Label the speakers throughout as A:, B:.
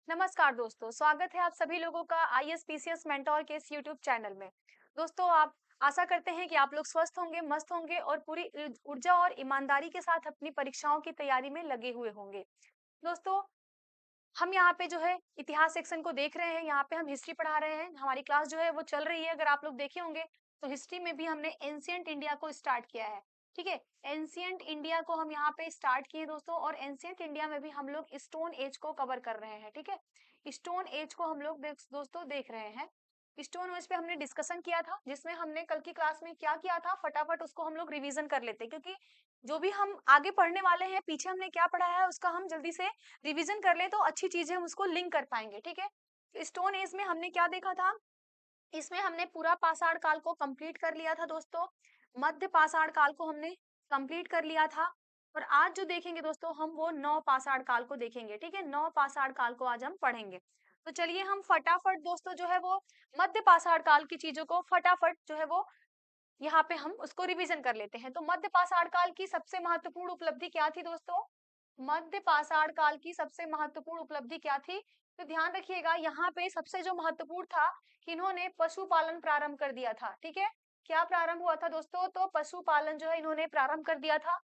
A: नमस्कार दोस्तों, स्वागत है आप सभी लोगों का आईएसपीसीएस मेंटोर के इस यूट्यूब चैनल में। दोस्तों, आप आशा करते हैं कि आप लोग स्वस्थ होंगे, मस्त होंगे और पूरी ऊर्जा और ईमानदारी के साथ अपनी परीक्षाओं की तैयारी में लगे हुए होंगे। दोस्तों, हम यहाँ पे जो है इतिहास सेक्शन को देख रहे हैं, यहाँ पे हम हिस्ट्री पढ़ा रहे हैं। हमारी क्लास जो है वो चल रही है। अगर आप लोग देखे होंगे तो हिस्ट्री में भी हमने एंशिएंट इंडिया को स्टार्ट किया है। ठीक है, एंशिएंट इंडिया को हम यहाँ पे स्टार्ट किए दोस्तों, और एंशिएंट इंडिया में भी हम लोग स्टोन एज को कवर कर रहे हैं। ठीक है, स्टोन एज को हम लोग दोस्तों देख रहे हैं। स्टोन एज पे हमने डिस्कशन किया था, जिसमें हमने कल की क्लास में क्या किया था, फटाफट उसको हम लोग रिवीजन कर लेते हैं, क्योंकि जो भी हम आगे पढ़ने वाले हैं, पीछे हमने क्या पढ़ा है उसका हम जल्दी से रिवीजन कर ले तो अच्छी चीजें हम उसको लिंक कर पाएंगे। ठीक है, स्टोन एज में हमने क्या देखा था, इसमें हमने पूरा पाषाण काल को कंप्लीट कर लिया था दोस्तों। मध्य पाषाण काल को हमने कंप्लीट कर लिया था। और आज जो देखेंगे दोस्तों, हम वो नौ पाषाण काल को देखेंगे। ठीक है, नौ पाषाण काल को आज हम पढ़ेंगे। तो चलिए हम फटाफट दोस्तों जो है वो मध्य पाषाण काल की चीजों को फटाफट जो है वो यहाँ पे हम उसको रिवीजन कर लेते हैं। तो मध्य पाषाण काल की सबसे महत्वपूर्ण उपलब्धि क्या थी दोस्तों? मध्य पाषाण काल की सबसे महत्वपूर्ण उपलब्धि क्या थी? तो ध्यान रखिएगा, यहाँ पे सबसे जो महत्वपूर्ण था कि इन्होंने पशुपालन प्रारंभ कर दिया था। ठीक है, क्या प्रारंभ हुआ था दोस्तों? तो पशुपालन जो है इन्होंने प्रारंभ कर दिया था।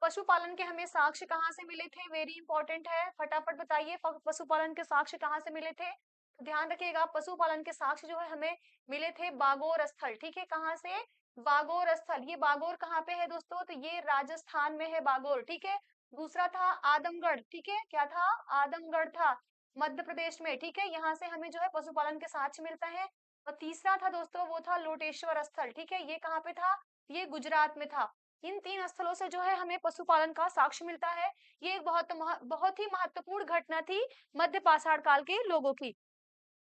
A: पशुपालन के हमें साक्ष्य कहाँ से मिले थे? वेरी इंपॉर्टेंट है, फटाफट बताइए, पशुपालन के साक्ष्य कहाँ से मिले थे? तो ध्यान रखिएगा, पशुपालन के साक्ष्य जो है हमें मिले थे बागोर स्थल। ठीक है, कहाँ से? बागोर स्थल। ये बागोर कहाँ पे है दोस्तों? तो ये राजस्थान में है बागोर। ठीक है, दूसरा था आदमगढ़। ठीक है, क्या था? आदमगढ़ था मध्य प्रदेश में। ठीक है, यहाँ से हमें जो है पशुपालन के साक्ष्य मिलता है। और तीसरा था दोस्तों, वो था लोटेश्वर स्थल। ठीक है, ये कहाँ पे था? ये गुजरात में था। इन तीन स्थलों से जो है हमें पशुपालन का साक्ष्य मिलता है। ये एक बहुत ही महत्वपूर्ण घटना थी मध्य पाषाण काल के लोगों की।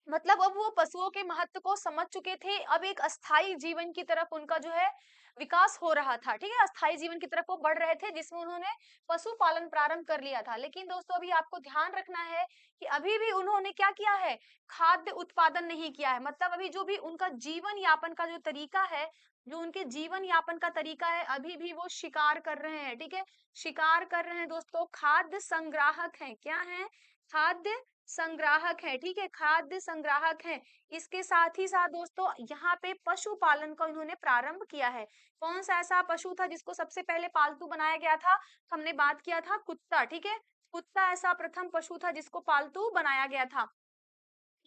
A: मतलब अब वो पशुओं के महत्व को समझ चुके थे। अब एक अस्थाई जीवन की तरफ उनका जो है विकास हो रहा था। ठीक है, अस्थाई जीवन की तरफ वो बढ़ रहे थे, जिसमें उन्होंने पशुपालन प्रारंभ कर लिया था। लेकिन दोस्तों, अभी आपको ध्यान रखना है कि अभी भी उन्होंने क्या किया है? खाद्य उत्पादन नहीं किया है। मतलब अभी जो भी उनका जीवन यापन का जो तरीका है, जो उनके जीवन यापन का तरीका है, अभी भी वो शिकार कर रहे हैं। ठीक है, शिकार कर रहे हैं दोस्तों, खाद्य संग्राहक हैं। क्या है? खाद्य संग्राहक है। ठीक है, खाद्य संग्राहक है। इसके साथ ही साथ दोस्तों, यहाँ पे पशुपालन का इन्होंने प्रारंभ किया है। कौन सा ऐसा पशु था जिसको सबसे पहले पालतू बनाया गया था? हमने बात किया था कुत्ता। ठीक है, कुत्ता ऐसा प्रथम पशु था जिसको पालतू बनाया गया था।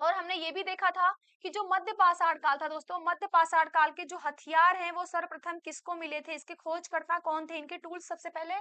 A: और हमने ये भी देखा था कि जो मध्य पाषाण काल था दोस्तों, मध्य पाषाण काल के जो हथियार हैं वो सर्वप्रथम किसको मिले थे? इसके खोजकर्ता कौन थे? इनके टूल्स सबसे पहले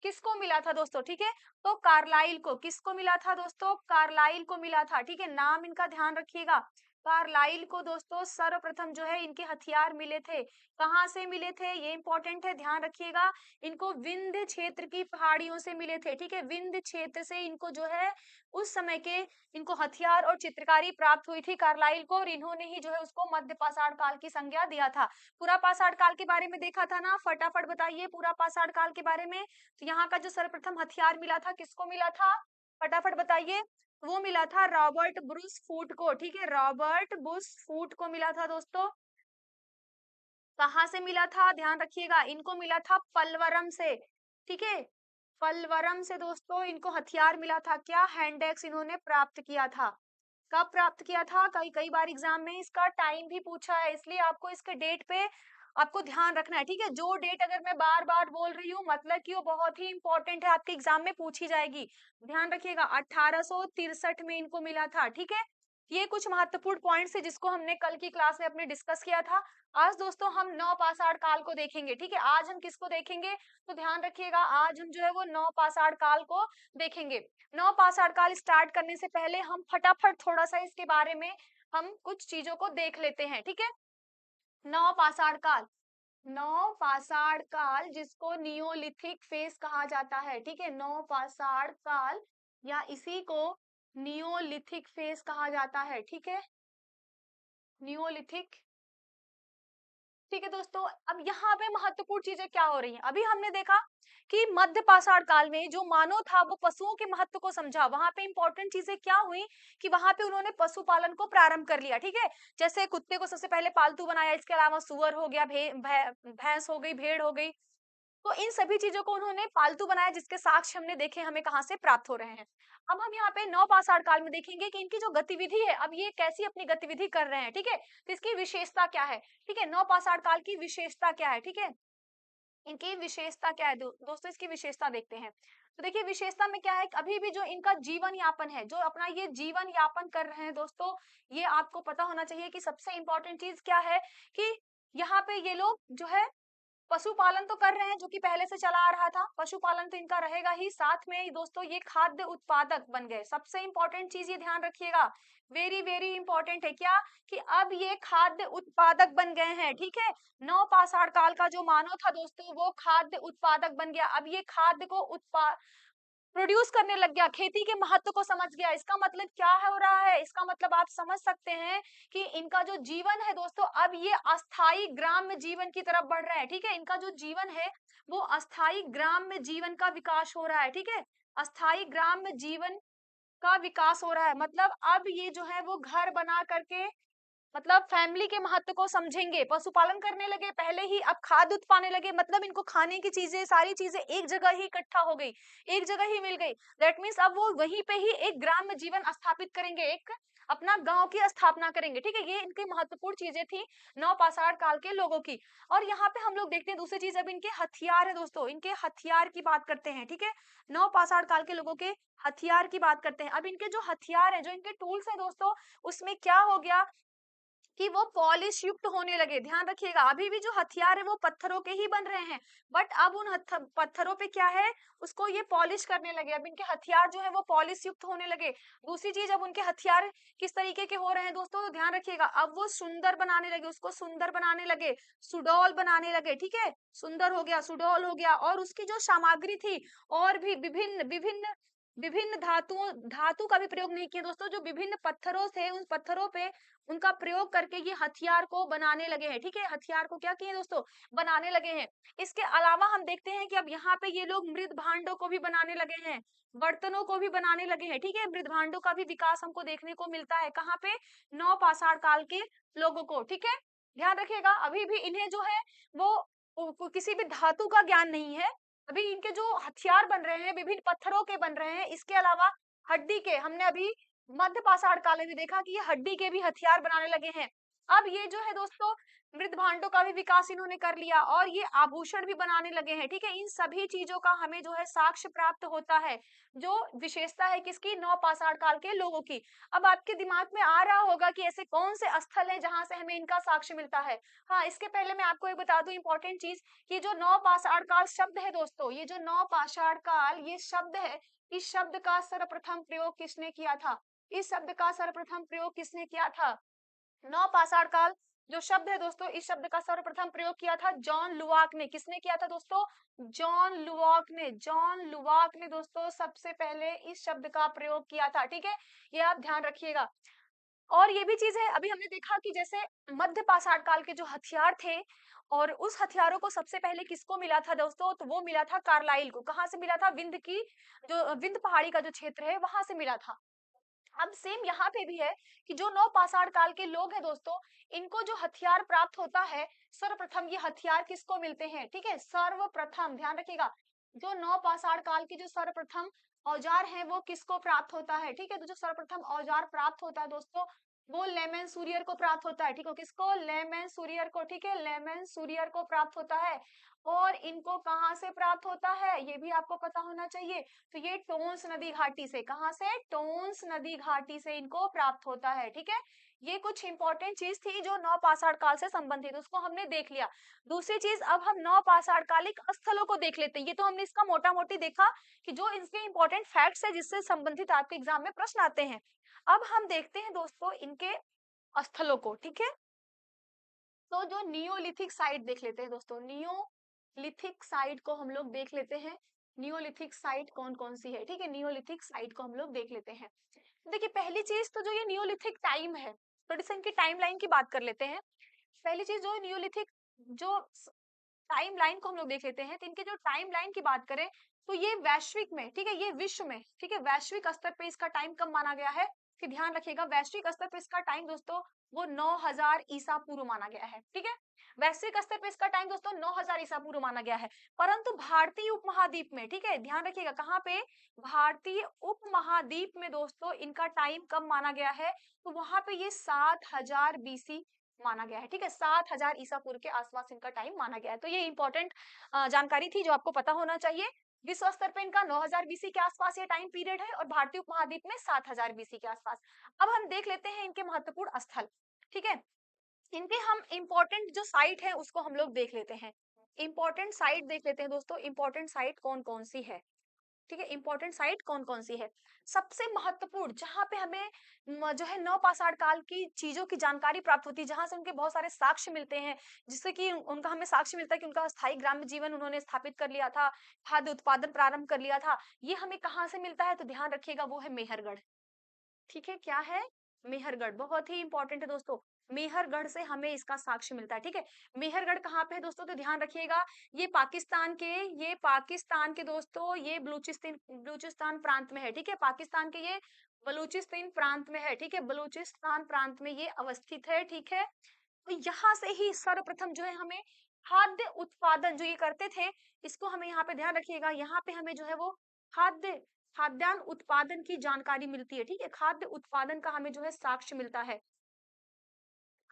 A: किसको मिला था दोस्तों? ठीक है, तो कार्लाइल को। किसको मिला था दोस्तों? कार्लाइल को मिला था। ठीक है, नाम इनका ध्यान रखिएगा। कार्लाइल को दोस्तों सर्वप्रथम जो है इनके हथियार मिले थे। कहाँ से मिले थे? ये इंपॉर्टेंट है, ध्यान रखिएगा। इनको विंध्य क्षेत्र की पहाड़ियों से मिले थे। ठीक है, विंध्य क्षेत्र से इनको जो है उस समय के इनको हथियार और चित्रकारी प्राप्त हुई थी कार्लाइल को, और इन्होंने ही जो है उसको मध्य पाषाण काल की संज्ञा दिया था। पूरा पाषाण काल के बारे में देखा था ना? फटाफट बताइए पूरा पाषाण काल के बारे में। तो यहाँ का जो सर्वप्रथम हथियार मिला था, किसको मिला था? फटाफट बताइए। वो मिला था रॉबर्ट ब्रूस फूट को। ठीक है, रॉबर्ट ब्रूस फूट को मिला था दोस्तों। कहाँ से मिला था? ध्यान रखिएगा, इनको मिला था पलवरम से। ठीक है, पलवरम से दोस्तों इनको हथियार मिला था। क्या? हैंड एक्स इन्होंने प्राप्त किया था। कब प्राप्त किया था? कई कई बार एग्जाम में इसका टाइम भी पूछा है, इसलिए आपको इसके डेट पे आपको ध्यान रखना है। ठीक है, जो डेट अगर मैं बार बार बोल रही हूँ, मतलब कि वो बहुत ही इंपॉर्टेंट है, आपके एग्जाम में पूछी जाएगी। ध्यान रखिएगा, 1863 में इनको मिला था। ठीक है, ये कुछ महत्वपूर्ण पॉइंट्स है जिसको हमने कल की क्लास में अपने डिस्कस किया था। आज दोस्तों हम नौ पाषाण काल को देखेंगे। ठीक है, आज हम किसको देखेंगे? तो ध्यान रखिएगा, आज हम जो है वो नौ पाषाण काल को देखेंगे। नौ पाषाण काल स्टार्ट करने से पहले हम फटाफट थोड़ा सा इसके बारे में हम कुछ चीजों को देख लेते हैं। ठीक है, नौ पाषाण काल। नौ पाषाण काल जिसको नियोलिथिक फेज कहा जाता है। ठीक है, नौ पाषाण काल या इसी को नियोलिथिक फेज कहा जाता है। ठीक है, नियोलिथिक। ठीक है दोस्तों, अब यहाँ पे महत्वपूर्ण चीजें क्या हो रही हैं? अभी हमने देखा कि मध्य पाषाण काल में जो मानव था वो पशुओं के महत्व को समझा। वहां पे इंपॉर्टेंट चीजें क्या हुई कि वहां पे उन्होंने पशुपालन को प्रारंभ कर लिया। ठीक है, जैसे कुत्ते को सबसे पहले पालतू बनाया, इसके अलावा सुअर हो गया, भैंस हो गई, भेड़ हो गई। तो इन सभी चीज़ों को उन्होंने पालतू बनाया, जिसके साक्ष्य हमने देखे हमें कहाँ से प्राप्त हो रहे हैं। अब हम यहाँ पे नवपाषाण काल में देखेंगे कि इनकी जो गतिविधि है, अब ये कैसी अपनी गतिविधि कर रहे हैं, ठीक है? तो इसकी विशेषता क्या है? ठीक है, नवपाषाण काल की विशेषता क्या है? ठीक है? इनकी विशेषता क्या है? दोस्तों इसकी विशेषता देखते हैं। तो देखिए विशेषता में क्या है, अभी भी जो इनका जीवन यापन है, जो अपना ये जीवन यापन कर रहे हैं दोस्तों, ये आपको पता होना चाहिए कि सबसे इम्पोर्टेंट चीज़ क्या है कि यहाँ पे ये लोग जो है पशुपालन तो कर रहे हैं, जो कि पहले से चला आ रहा था। पशुपालन तो इनका रहेगा ही, साथ में ही दोस्तों ये खाद्य उत्पादक बन गए। सबसे इम्पोर्टेंट चीज़ ये ध्यान रखिएगा, वेरी वेरी इंपॉर्टेंट है क्या, कि अब ये खाद्य उत्पादक बन गए हैं, ठीक है? नवपाषाण काल का जो मानव था दोस्तों, वो खाद्य उत्पादक बन गया। अब ये खाद्य को प्रोड्यूस करने लग गया, खेती के महत्व को समझ गया। इसका मतलब क्या हो रहा है? इसका मतलब आप समझ सकते हैं कि इनका जो जीवन है दोस्तों, अब ये अस्थाई ग्राम्य जीवन की तरफ बढ़ रहा है, ठीक है? इनका जो जीवन है वो अस्थाई ग्राम्य जीवन का विकास हो रहा है, ठीक है? अस्थाई ग्राम्य जीवन का विकास हो रहा है, मतलब अब ये जो है वो घर बना करके, मतलब फैमिली के महत्व को समझेंगे, पशुपालन करने लगे पहले ही, अब खाद उत्पादने लगे, मतलब इनको खाने की चीजें, सारी चीजें एक जगह ही इकट्ठा हो गई, एक जगह ही मिल गई। दैट मीन्स अब वो वहीं पे ही एक ग्राम्य जीवन स्थापित करेंगे, एक अपना गांव की स्थापना करेंगे, ठीक है? ये इनकी महत्वपूर्ण चीजें थी नवपाषाण काल के लोगों की। और यहाँ पे हम लोग देखते हैं दूसरी चीज, अब इनके हथियार है दोस्तों, इनके हथियार की बात करते हैं, ठीक है? नवपाषाण काल के लोगों के हथियार की बात करते हैं। अब इनके जो हथियार है, जो इनके टूल्स है दोस्तों, उसमें क्या हो गया कि वो पॉलिश युक्त होने लगे। ध्यान रखिएगा, अभी भी जो हथियार है वो पत्थरों के ही बन रहे हैं, बट अब उन पत्थरों पे क्या है, उसको ये पॉलिश करने लगे। अब इनके हथियार जो है वो पॉलिश युक्त होने लगे। दूसरी चीज, अब उनके हथियार किस तरीके के हो रहे हैं दोस्तों, तो ध्यान रखिएगा, अब वो सुंदर बनाने लगे, उसको सुंदर बनाने लगे, सुडौल बनाने लगे, ठीक है? सुंदर हो गया, सुडौल हो गया। और उसकी जो सामग्री थी, और भी विभिन्न विभिन्न विभिन्न धातुओं धातु का भी प्रयोग नहीं किया दोस्तों, जो विभिन्न पत्थरों थे, उन पत्थरों पे उनका प्रयोग करके ये हथियार को बनाने लगे हैं, ठीक है? हथियार को क्या किए दोस्तों, बनाने लगे हैं। इसके अलावा हम देखते हैं कि अब यहाँ पे ये लोग मृद भांडों को भी बनाने लगे हैं, बर्तनों को भी बनाने लगे हैं, ठीक है? मृद भांडों का भी विकास हमको देखने को मिलता है, कहाँ पे, नवपाषाण काल के लोगों को, ठीक है? ध्यान रखिएगा, अभी भी इन्हें जो है वो किसी भी धातु का ज्ञान नहीं है। अभी इनके जो हथियार बन रहे हैं विभिन्न पत्थरों के बन रहे हैं, इसके अलावा हड्डी के, हमने अभी मध्य पाषाण काल में भी देखा कि ये हड्डी के भी हथियार बनाने लगे हैं। अब ये जो है दोस्तों, मृद भांडों का भी विकास इन्होंने कर लिया, और ये आभूषण भी बनाने लगे हैं, ठीक है? इन सभी चीजों का हमें जो है साक्ष्य प्राप्त होता है, जो विशेषता है किसकी, नवपाषाण काल के लोगों की। अब आपके दिमाग में आ रहा होगा कि ऐसे कौन से स्थल है जहां से हमें इनका साक्ष्य मिलता है। हाँ, इसके पहले मैं आपको ये बता दूं इंपॉर्टेंट चीज, कि जो नवपाषाण काल शब्द है दोस्तों, ये जो नवपाषाण काल ये शब्द है, इस शब्द का सर्वप्रथम प्रयोग किसने किया था? इस शब्द का सर्वप्रथम प्रयोग किसने किया था? नवपाषाण काल जो शब्द है दोस्तों, इस शब्द का सर्वप्रथम प्रयोग किया था जॉन लुवाक ने। किसने किया था दोस्तों? जॉन लुवाक ने। जॉन लुवाक ने दोस्तों सबसे पहले इस शब्द का प्रयोग किया था, ठीक है? ये आप ध्यान रखिएगा। और ये भी चीज है, अभी हमने देखा कि जैसे मध्य पाषाण काल के जो हथियार थे, और उस हथियारों को सबसे पहले किसको मिला था दोस्तों, तो वो मिला था कार्लाइल को। कहाँ से मिला था? विंध्य की, जो विंध्य पहाड़ी का जो क्षेत्र है वहां से मिला था। अब सेम यहाँ पे भी है कि जो नवपाषाण काल के लोग हैं दोस्तों, इनको जो हथियार प्राप्त होता है, सर्वप्रथम ये हथियार किसको मिलते हैं, ठीक है? सर्वप्रथम ध्यान रखिएगा, जो नवपाषाण काल की जो सर्वप्रथम औजार है वो किसको प्राप्त होता है, ठीक है? तो जो सर्वप्रथम औजार प्राप्त होता है दोस्तों, वो लेमन सूरियर को प्राप्त होता है, ठीक है? किसको? लेमन सूरियर को, ठीक है? लेमन सूरियर को प्राप्त होता है। और इनको कहाँ से प्राप्त होता है, ये भी आपको पता होना चाहिए। तो ये टोंस नदी घाटी से, कहां से? टोंस नदी घाटी से इनको प्राप्त होता है, ठीक है? ये कुछ इंपॉर्टेंट चीज थी जो नवपाषाण काल से संबंधित, उसको हमने देख लिया। दूसरी चीज, अब हम नवपाषाण कालिक स्थलों को देख लेते हैं। ये तो हमने इसका मोटा मोटी देखा कि जो इसके इंपॉर्टेंट फैक्ट्स है जिससे संबंधित आपके एग्जाम में प्रश्न आते हैं। अब हम देखते हैं दोस्तों इनके स्थलों को, ठीक है? तो जो नियोलिथिक साइट देख लेते हैं दोस्तों, नियोलिथिक साइट को हम लोग देख लेते हैं। नियोलिथिक साइट कौन कौन सी है, ठीक है? नियोलिथिक साइट को हम लोग देख लेते हैं। देखिए पहली चीज तो जो ये नियोलिथिक टाइम है, थोड़ी सी इनकी टाइम लाइन की बात कर लेते हैं। पहली चीज जो नियोलिथिक जो टाइम लाइन को हम लोग देख लेते हैं, तो इनके जो टाइम लाइन की बात करें तो ये वैश्विक में, ठीक है, ये विश्व में, ठीक है, वैश्विक स्तर पे इसका टाइम कब माना गया है? कि ध्यान रखिएगा वैश्विक स्तर पर इसका टाइम दोस्तों वो 9000 ईसा पूर्व माना गया है। ठीक है, वैश्विक स्तर पर इसका टाइम दोस्तों 9000 ईसा पूर्व माना गया है। परंतु भारतीय उपमहाद्वीप में, ठीक है, ध्यान रखिएगा कहाँ पे, भारतीय उपमहाद्वीप में दोस्तों इनका टाइम कब माना गया है, तो वहां पे ये 7000 बीसी माना गया है। ठीक है, 7000 ईसा पूर्व के आसपास इनका टाइम माना गया है। तो ये इंपॉर्टेंट जानकारी थी जो आपको पता होना चाहिए। विश्व स्तर पे इनका 9000 बीसी के आसपास ये टाइम पीरियड है और भारतीय उपमहाद्वीप में 7000 बीसी के आसपास। अब हम देख लेते हैं इनके महत्वपूर्ण स्थल। ठीक है, इनके हम इंपॉर्टेंट जो साइट है उसको हम लोग देख लेते हैं। इंपॉर्टेंट साइट देख लेते हैं दोस्तों, इंपॉर्टेंट साइट कौन कौन सी है। ठीक है, इंपॉर्टेंट साइट कौन कौन सी है। सबसे महत्वपूर्ण जहां पे हमें जो है नवपाषाण काल की चीजों की जानकारी प्राप्त होती है, जहां से उनके बहुत सारे साक्ष्य मिलते हैं, जिससे कि उनका हमें साक्ष्य मिलता है कि उनका स्थायी ग्राम्य जीवन उन्होंने स्थापित कर लिया था, खाद्य उत्पादन प्रारंभ कर लिया था। ये हमें कहाँ से मिलता है, तो ध्यान रखिएगा वो है मेहरगढ़। ठीक है, क्या है, मेहरगढ़, बहुत ही इंपॉर्टेंट है दोस्तों। मेहरगढ़ से हमें इसका साक्ष्य मिलता है। ठीक है, मेहरगढ़ कहाँ पे है दोस्तों, तो ध्यान रखिएगा ये पाकिस्तान के दोस्तों ये बलूचिस्तान बलूचिस्तान प्रांत में है। ठीक है, पाकिस्तान के ये बलूचिस्तान प्रांत में है। ठीक है, बलूचिस्तान प्रांत में ये अवस्थित है। ठीक है, तो यहाँ से ही सर्वप्रथम जो है हमें खाद्य उत्पादन जो ये करते थे, इसको हमें यहाँ पे ध्यान रखिएगा, यहाँ पे हमें जो है वो खाद्य खाद्यान्न उत्पादन की जानकारी मिलती है। ठीक है, खाद्य उत्पादन का हमें जो है साक्ष्य मिलता है।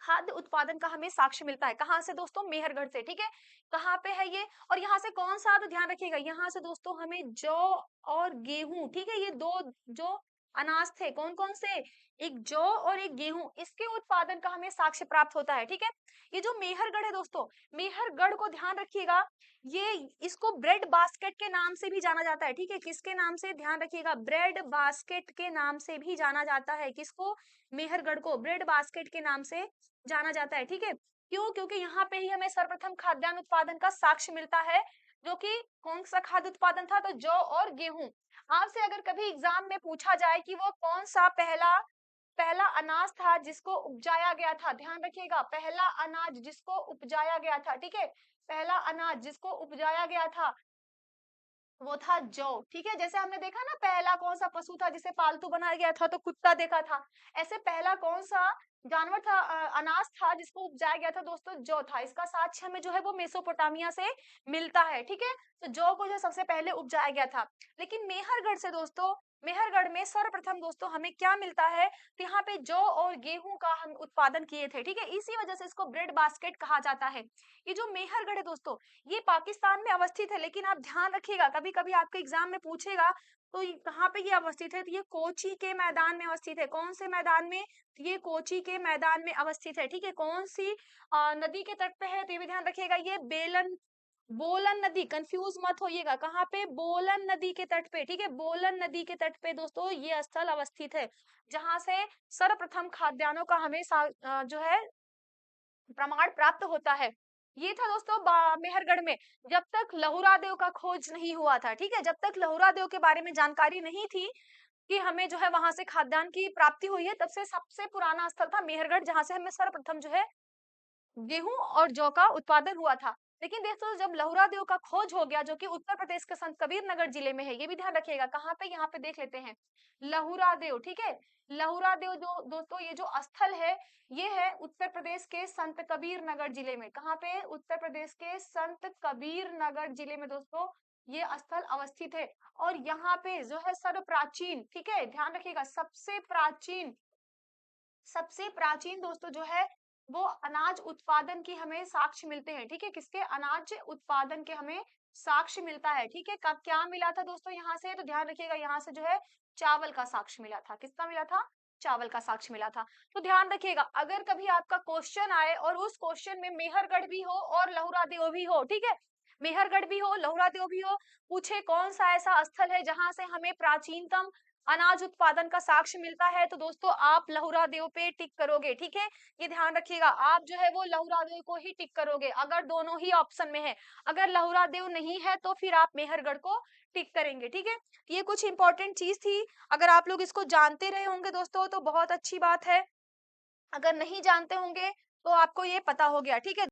A: खाद्य उत्पादन का हमें साक्ष्य मिलता है कहाँ से दोस्तों, मेहरगढ़ से। ठीक है, कहाँ पे है ये, और यहाँ से कौन सा, तो ध्यान रखिएगा यहाँ से दोस्तों हमें जौ और गेहूं, ठीक है, ये दो जो अनाज थे, कौन कौन से, एक जौ और एक गेहूं, इसके उत्पादन का हमें साक्ष्य प्राप्त होता है। ठीक है, ये जो मेहरगढ़ है दोस्तों, मेहरगढ़ को ध्यान रखिएगा, ये इसको ब्रेड बास्केट के नाम से भी जाना जाता है। ठीक है, किसके नाम से, ध्यान रखिएगा, ब्रेड बास्केट के नाम से भी जाना जाता है। किसको, मेहरगढ़ को ब्रेड बास्केट के नाम से जाना जाता है। ठीक है, क्यों, क्योंकि यहाँ पे ही हमें सर्वप्रथम खाद्यान्न उत्पादन का साक्ष्य मिलता है, जो कि कौन सा खाद्य उत्पादन था, तो जौ और गेहूं। आपसे अगर कभी एग्जाम में पूछा जाए कि वो कौन सा पहला पहला अनाज था जिसको उपजाया गया था, ध्यान रखिएगा, पहला अनाज जिसको उपजाया गया था। ठीक है, पहला अनाज जिसको उपजाया गया था वो था जौ। ठीक है, जैसे हमने देखा ना पहला कौन सा पशु था जिसे पालतू बनाया गया था, तो कुत्ता देखा था। ऐसे पहला कौन सा जानवर था, अनाज था जिसको उपजाया गया था दोस्तों, जौ था। इसका साक्ष्य हमें जो है वो मेसोपोटामिया से मिलता है। ठीक है, तो जौ को जो सबसे पहले उपजाया गया था। लेकिन मेहरगढ़ से दोस्तों, मेहरगढ़ में सर्वप्रथम दोस्तों हमें क्या मिलता है, तो यहाँ पे जौ और गेहूं का हम उत्पादन किए थे। ठीक है, इसी वजह से इसको ब्रेड बास्केट कहा जाता है। ये जो मेहरगढ़ है दोस्तों, ये पाकिस्तान में अवस्थित है, लेकिन आप ध्यान रखिएगा कभी कभी आपके एग्जाम में पूछेगा तो कहाँ पे ये अवस्थित है, तो ये कोची के मैदान में अवस्थित है। कौन से मैदान में, तो ये कोची के मैदान में अवस्थित है। ठीक है, कौन सी नदी के तट पे है, तो ये भी ध्यान रखिएगा, ये बोलन नदी, कंफ्यूज मत होइएगा, कहाँ पे, बोलन नदी के तट पे। ठीक है, बोलन नदी के तट पे दोस्तों ये स्थल अवस्थित है, जहां से सर्वप्रथम खाद्यान्नों का हमें जो है प्रमाण प्राप्त होता है। ये था दोस्तों मेहरगढ़ में, जब तक लहुरा देव का खोज नहीं हुआ था। ठीक है, जब तक लहुरा देव के बारे में जानकारी नहीं थी कि हमें जो है वहां से खाद्यान्न की प्राप्ति हुई है, तब से सबसे पुराना स्थल था मेहरगढ़, जहां से हमें सर्वप्रथम जो है गेहूं और जौ का उत्पादन हुआ था। लेकिन दोस्तों जब लहुरा देव का खोज हो गया, जो कि उत्तर प्रदेश के संत कबीर नगर जिले में है, ये भी ध्यान रखिएगा, कहाँ पे, यहाँ पे देख लेते हैं, लहुरा देव। ठीक है, लहुरा देव जो दोस्तों ये जो स्थल है, ये है उत्तर प्रदेश के संत कबीर नगर जिले में। कहाँ पे, उत्तर प्रदेश के संत कबीर नगर जिले में दोस्तों ये स्थल अवस्थित है। और यहाँ पे जो है सर्व प्राचीन, ठीक है, ध्यान रखिएगा, सबसे प्राचीन दोस्तों जो है वो अनाज उत्पादन की हमें साक्ष्य मिलते हैं। ठीक है, किसके, अनाज उत्पादन के हमें साक्ष्य मिलता है। ठीक है, कब क्या मिला था दोस्तों यहाँ से, तो ध्यान रखिएगा यहाँ से जो है चावल का साक्ष्य मिला था। किसका मिला था, चावल का साक्ष्य मिला था। तो ध्यान रखिएगा अगर कभी आपका क्वेश्चन आए और उस क्वेश्चन में मेहरगढ़ भी हो और लहुरा देव भी हो, ठीक है, मेहरगढ़ भी हो लहुरा देव भी हो, पूछे कौन सा ऐसा स्थल है जहां से हमें प्राचीनतम अनाज उत्पादन का साक्ष्य मिलता है, तो दोस्तों आप लहुरा देव पे टिक करोगे। ठीक है, ये ध्यान रखिएगा, आप जो है वो लहुरा देव को ही टिक करोगे अगर दोनों ही ऑप्शन में है। अगर लहुरा देव नहीं है तो फिर आप मेहरगढ़ को टिक करेंगे। ठीक है, ये कुछ इंपॉर्टेंट चीज थी, अगर आप लोग इसको जानते रहे होंगे दोस्तों तो बहुत अच्छी बात है, अगर नहीं जानते होंगे तो आपको ये पता हो गया। ठीक है,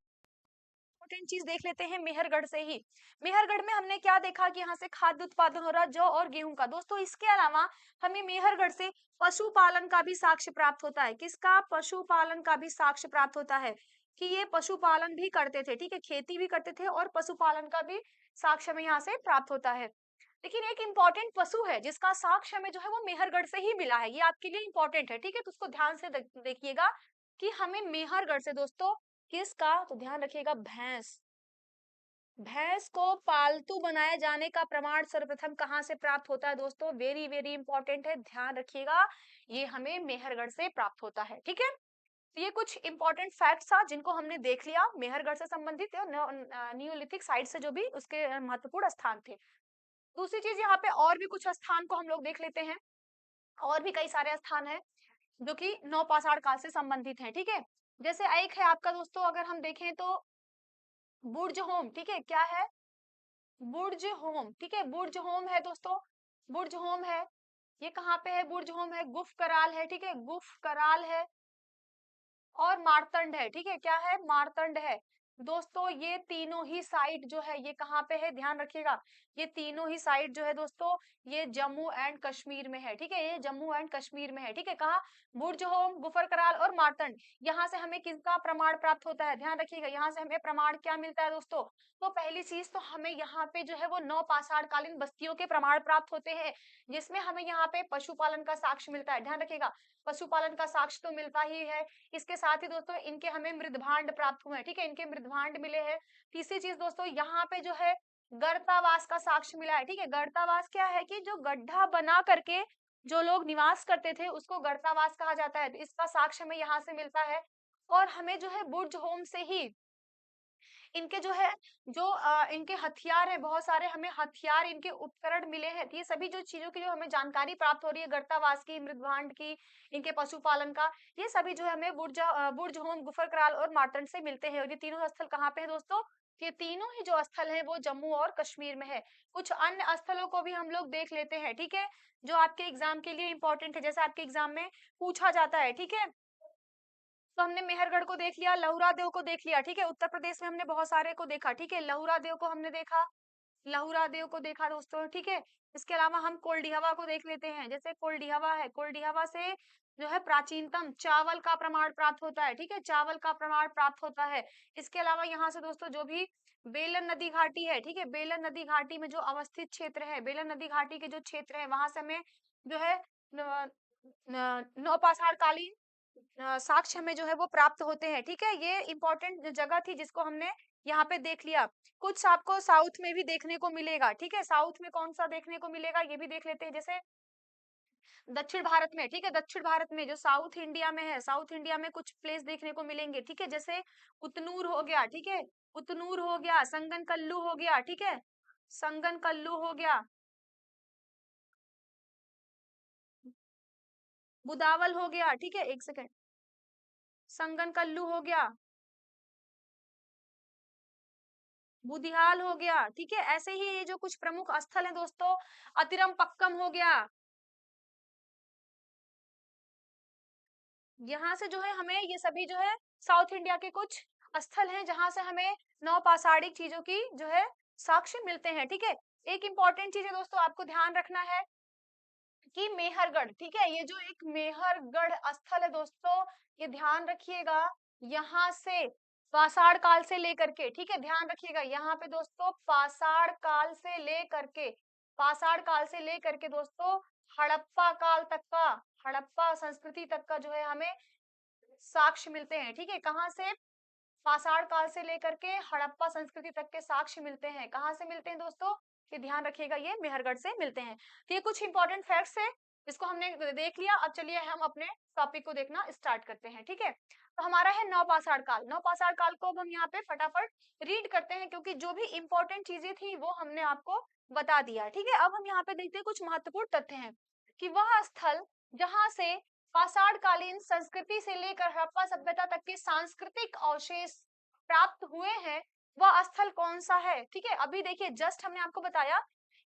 A: इंपॉर्टेंट चीज देख लेते हैं मेहरगढ़ से ही। मेहरगढ़ में हमने क्या देखा कि यहाँ से खाद्य उत्पादन हो रहा है, जौ और गेहूं का। दोस्तों इसके अलावा हमें मेहरगढ़ से पशुपालन का भी साक्ष्य प्राप्त होता है। किसका? पशुपालन का भी साक्ष्य प्राप्त होता है कि ये पशुपालन भी करते थे, ठीक है, खेती भी करते थे और पशुपालन का भी साक्ष्य हमें यहाँ से प्राप्त होता है। लेकिन एक इंपॉर्टेंट पशु है जिसका साक्ष्य हमें जो है वो मेहरगढ़ से ही मिला है, ये आपके लिए इंपॉर्टेंट है, ठीक है, तो उसको ध्यान से देखिएगा कि हमें मेहरगढ़ से दोस्तों किसका, तो ध्यान रखिएगा भैंस, भैंस को पालतू बनाए जाने का प्रमाण सर्वप्रथम कहां से प्राप्त होता है दोस्तों? वेरी वेरी इंपॉर्टेंट है, ध्यान रखिएगा, ये हमें मेहरगढ़ से प्राप्त होता है, ठीक है। तो ये कुछ इंपॉर्टेंट फैक्ट्स था जिनको हमने देख लिया मेहरगढ़ से संबंधित नियोलिथिक साइट से जो भी उसके महत्वपूर्ण स्थान थे। दूसरी चीज यहाँ पे और भी कुछ स्थान को हम लोग देख लेते हैं। और भी कई सारे स्थान हैं जो कि नौपाषाण काल से संबंधित हैं, ठीक है। जैसे एक है आपका दोस्तों, अगर हम देखें तो बुर्ज होम, ठीक है, क्या है? बुर्ज होम, ठीक है, बुर्ज होम है दोस्तों, बुर्ज होम है। ये कहाँ पे है? बुर्ज होम है, गुफ कराल है, ठीक है, गुफ कराल है और मारतंड है, ठीक है, क्या है? मारतंड है। दोस्तों ये तीनों ही साइट जो है ये कहाँ पे है? ध्यान रखिएगा, ये तीनों ही साइट जो है दोस्तों ये जम्मू एंड कश्मीर में है, ठीक है, ये जम्मू एंड कश्मीर में है, ठीक है। कहाँ? बुर्ज होम, गुफर कराल और मारतंड। यहाँ से हमें किसका प्रमाण प्राप्त होता है? ध्यान रखिएगा, यहाँ से हमें प्रमाण क्या मिलता है दोस्तों? तो पहली चीज तो हमें यहाँ पे जो है वो नौपाषाण कालीन बस्तियों के प्रमाण प्राप्त होते हैं, जिसमें हमें यहाँ पे पशुपालन का साक्ष्य मिलता है। ध्यान रखिएगा, पशुपालन का साक्ष्य तो मिलता ही है, इसके साथ ही दोस्तों इनके हमें मृदभांड प्राप्त हुए हैं, ठीक है, इनके मृदभांड मिले हैं। तीसरी चीज दोस्तों यहाँ पे जो है गर्तावास का साक्ष्य मिला है, ठीक है। गर्तावास क्या है? कि जो गड्ढा बना करके जो लोग निवास करते थे उसको गर्तावास कहा जाता है, तो इसका साक्ष्य हमें यहाँ से मिलता है। और हमें जो है बुर्ज होम से ही इनके जो है जो इनके हथियार है, बहुत सारे हमें हथियार, इनके उपकरण मिले हैं। तो ये सभी जो चीजों की जो हमें जानकारी प्राप्त हो रही है, गर्तावास की, मृदभांड की, इनके पशुपालन का, ये सभी जो है हमें बुर्ज होम, गुफरकराल और मार्तंड से मिलते हैं। और ये तीनों स्थल कहाँ पे है दोस्तों? ये तीनों ही जो स्थल है वो जम्मू और कश्मीर में है। कुछ अन्य स्थलों को भी हम लोग देख लेते हैं, ठीक है, जो आपके एग्जाम के लिए इंपॉर्टेंट है, जैसे आपके एग्जाम में पूछा जाता है, ठीक है। तो हमने मेहरगढ़ को देख लिया, लहुरा देव को देख लिया, ठीक है, उत्तर प्रदेश में हमने बहुत सारे को देखा, ठीक है, लहुरा देव को हमने देखा, लहुरा देव को देखा दोस्तों, ठीक है। इसके अलावा हम कोल्डिहवा को देख लेते हैं, जैसे कोल्डिहवा है, कोल्डिहवा से जो है प्राचीनतम चावल का प्रमाण प्राप्त होता है, ठीक है, चावल का प्रमाण प्राप्त होता है। इसके अलावा यहाँ से दोस्तों जो भी बेलन नदी घाटी है, ठीक है, बेलन नदी घाटी में जो अवस्थित क्षेत्र है, बेलन नदी घाटी के जो क्षेत्र है वहां से हमें जो है नौपाषाण कालीन साक्ष्य हमें जो है वो प्राप्त होते हैं, ठीक है। ये इंपॉर्टेंट जगह थी जिसको हमने यहाँ पे देख लिया। कुछ आपको साउथ में भी देखने को मिलेगा, ठीक है, साउथ में कौन सा देखने को मिलेगा ये भी देख लेते हैं। जैसे दक्षिण भारत में, ठीक है, दक्षिण भारत में जो साउथ इंडिया में है, साउथ इंडिया में कुछ प्लेस देखने को मिलेंगे, ठीक है, जैसे उतनूर हो गया, ठीक है, उतनूर हो गया, संगन कल्लू हो गया, ठीक है, संगन कल्लू हो गया, बुदावल हो गया, ठीक है, एक सेकेंड, संगन कल्लू हो गया, बुधियाल हो गया, ठीक है। ऐसे ही ये जो कुछ प्रमुख स्थल हैं दोस्तों, अतिरम पक्कम हो गया। यहाँ से जो है हमें ये सभी जो है साउथ इंडिया के कुछ स्थल हैं जहां से हमें नौपाषाणिक चीजों की जो है साक्ष्य मिलते हैं, ठीक है। एक इंपॉर्टेंट चीज है दोस्तों, आपको ध्यान रखना है कि मेहरगढ़, ठीक है, ये जो एक मेहरगढ़ स्थल है दोस्तों, ये ध्यान रखिएगा, यहाँ से पाषाण काल से लेकर के, ठीक है, ध्यान रखिएगा, यहाँ पे दोस्तों पाषाण काल से लेकर के, पाषाण काल से लेकर के दोस्तों हड़प्पा काल तक का, हड़प्पा संस्कृति तक का जो है हमें साक्ष्य मिलते हैं, ठीक है। कहाँ से? पाषाण काल से लेकर के हड़प्पा संस्कृति तक के साक्ष्य मिलते हैं। कहाँ से मिलते हैं दोस्तों? ये ध्यान रखिएगा, ये मेहरगढ़ से मिलते हैं। तो ये कुछ इंपॉर्टेंट फैक्ट्स है, इसको हमने देख लिया। अब चलिए हम अपने टॉपिक को देखना स्टार्ट करते हैं, ठीक है। तो हमारा है नौपाषाण काल। नौपाषाण काल को अब हम यहाँ पे फटाफट रीड करते हैं, क्योंकि जो भी इंपॉर्टेंट चीजें थी वो हमने आपको बता दिया, ठीक है। अब हम यहाँ पे देखते हैं कुछ महत्वपूर्ण तथ्य हैं कि वह स्थल जहाँ से पाषाण कालीन संस्कृति से लेकर हड़प्पा सभ्यता तक के सांस्कृतिक अवशेष प्राप्त हुए हैं, वह स्थल कौन सा है, ठीक है। अभी देखिए जस्ट हमने आपको बताया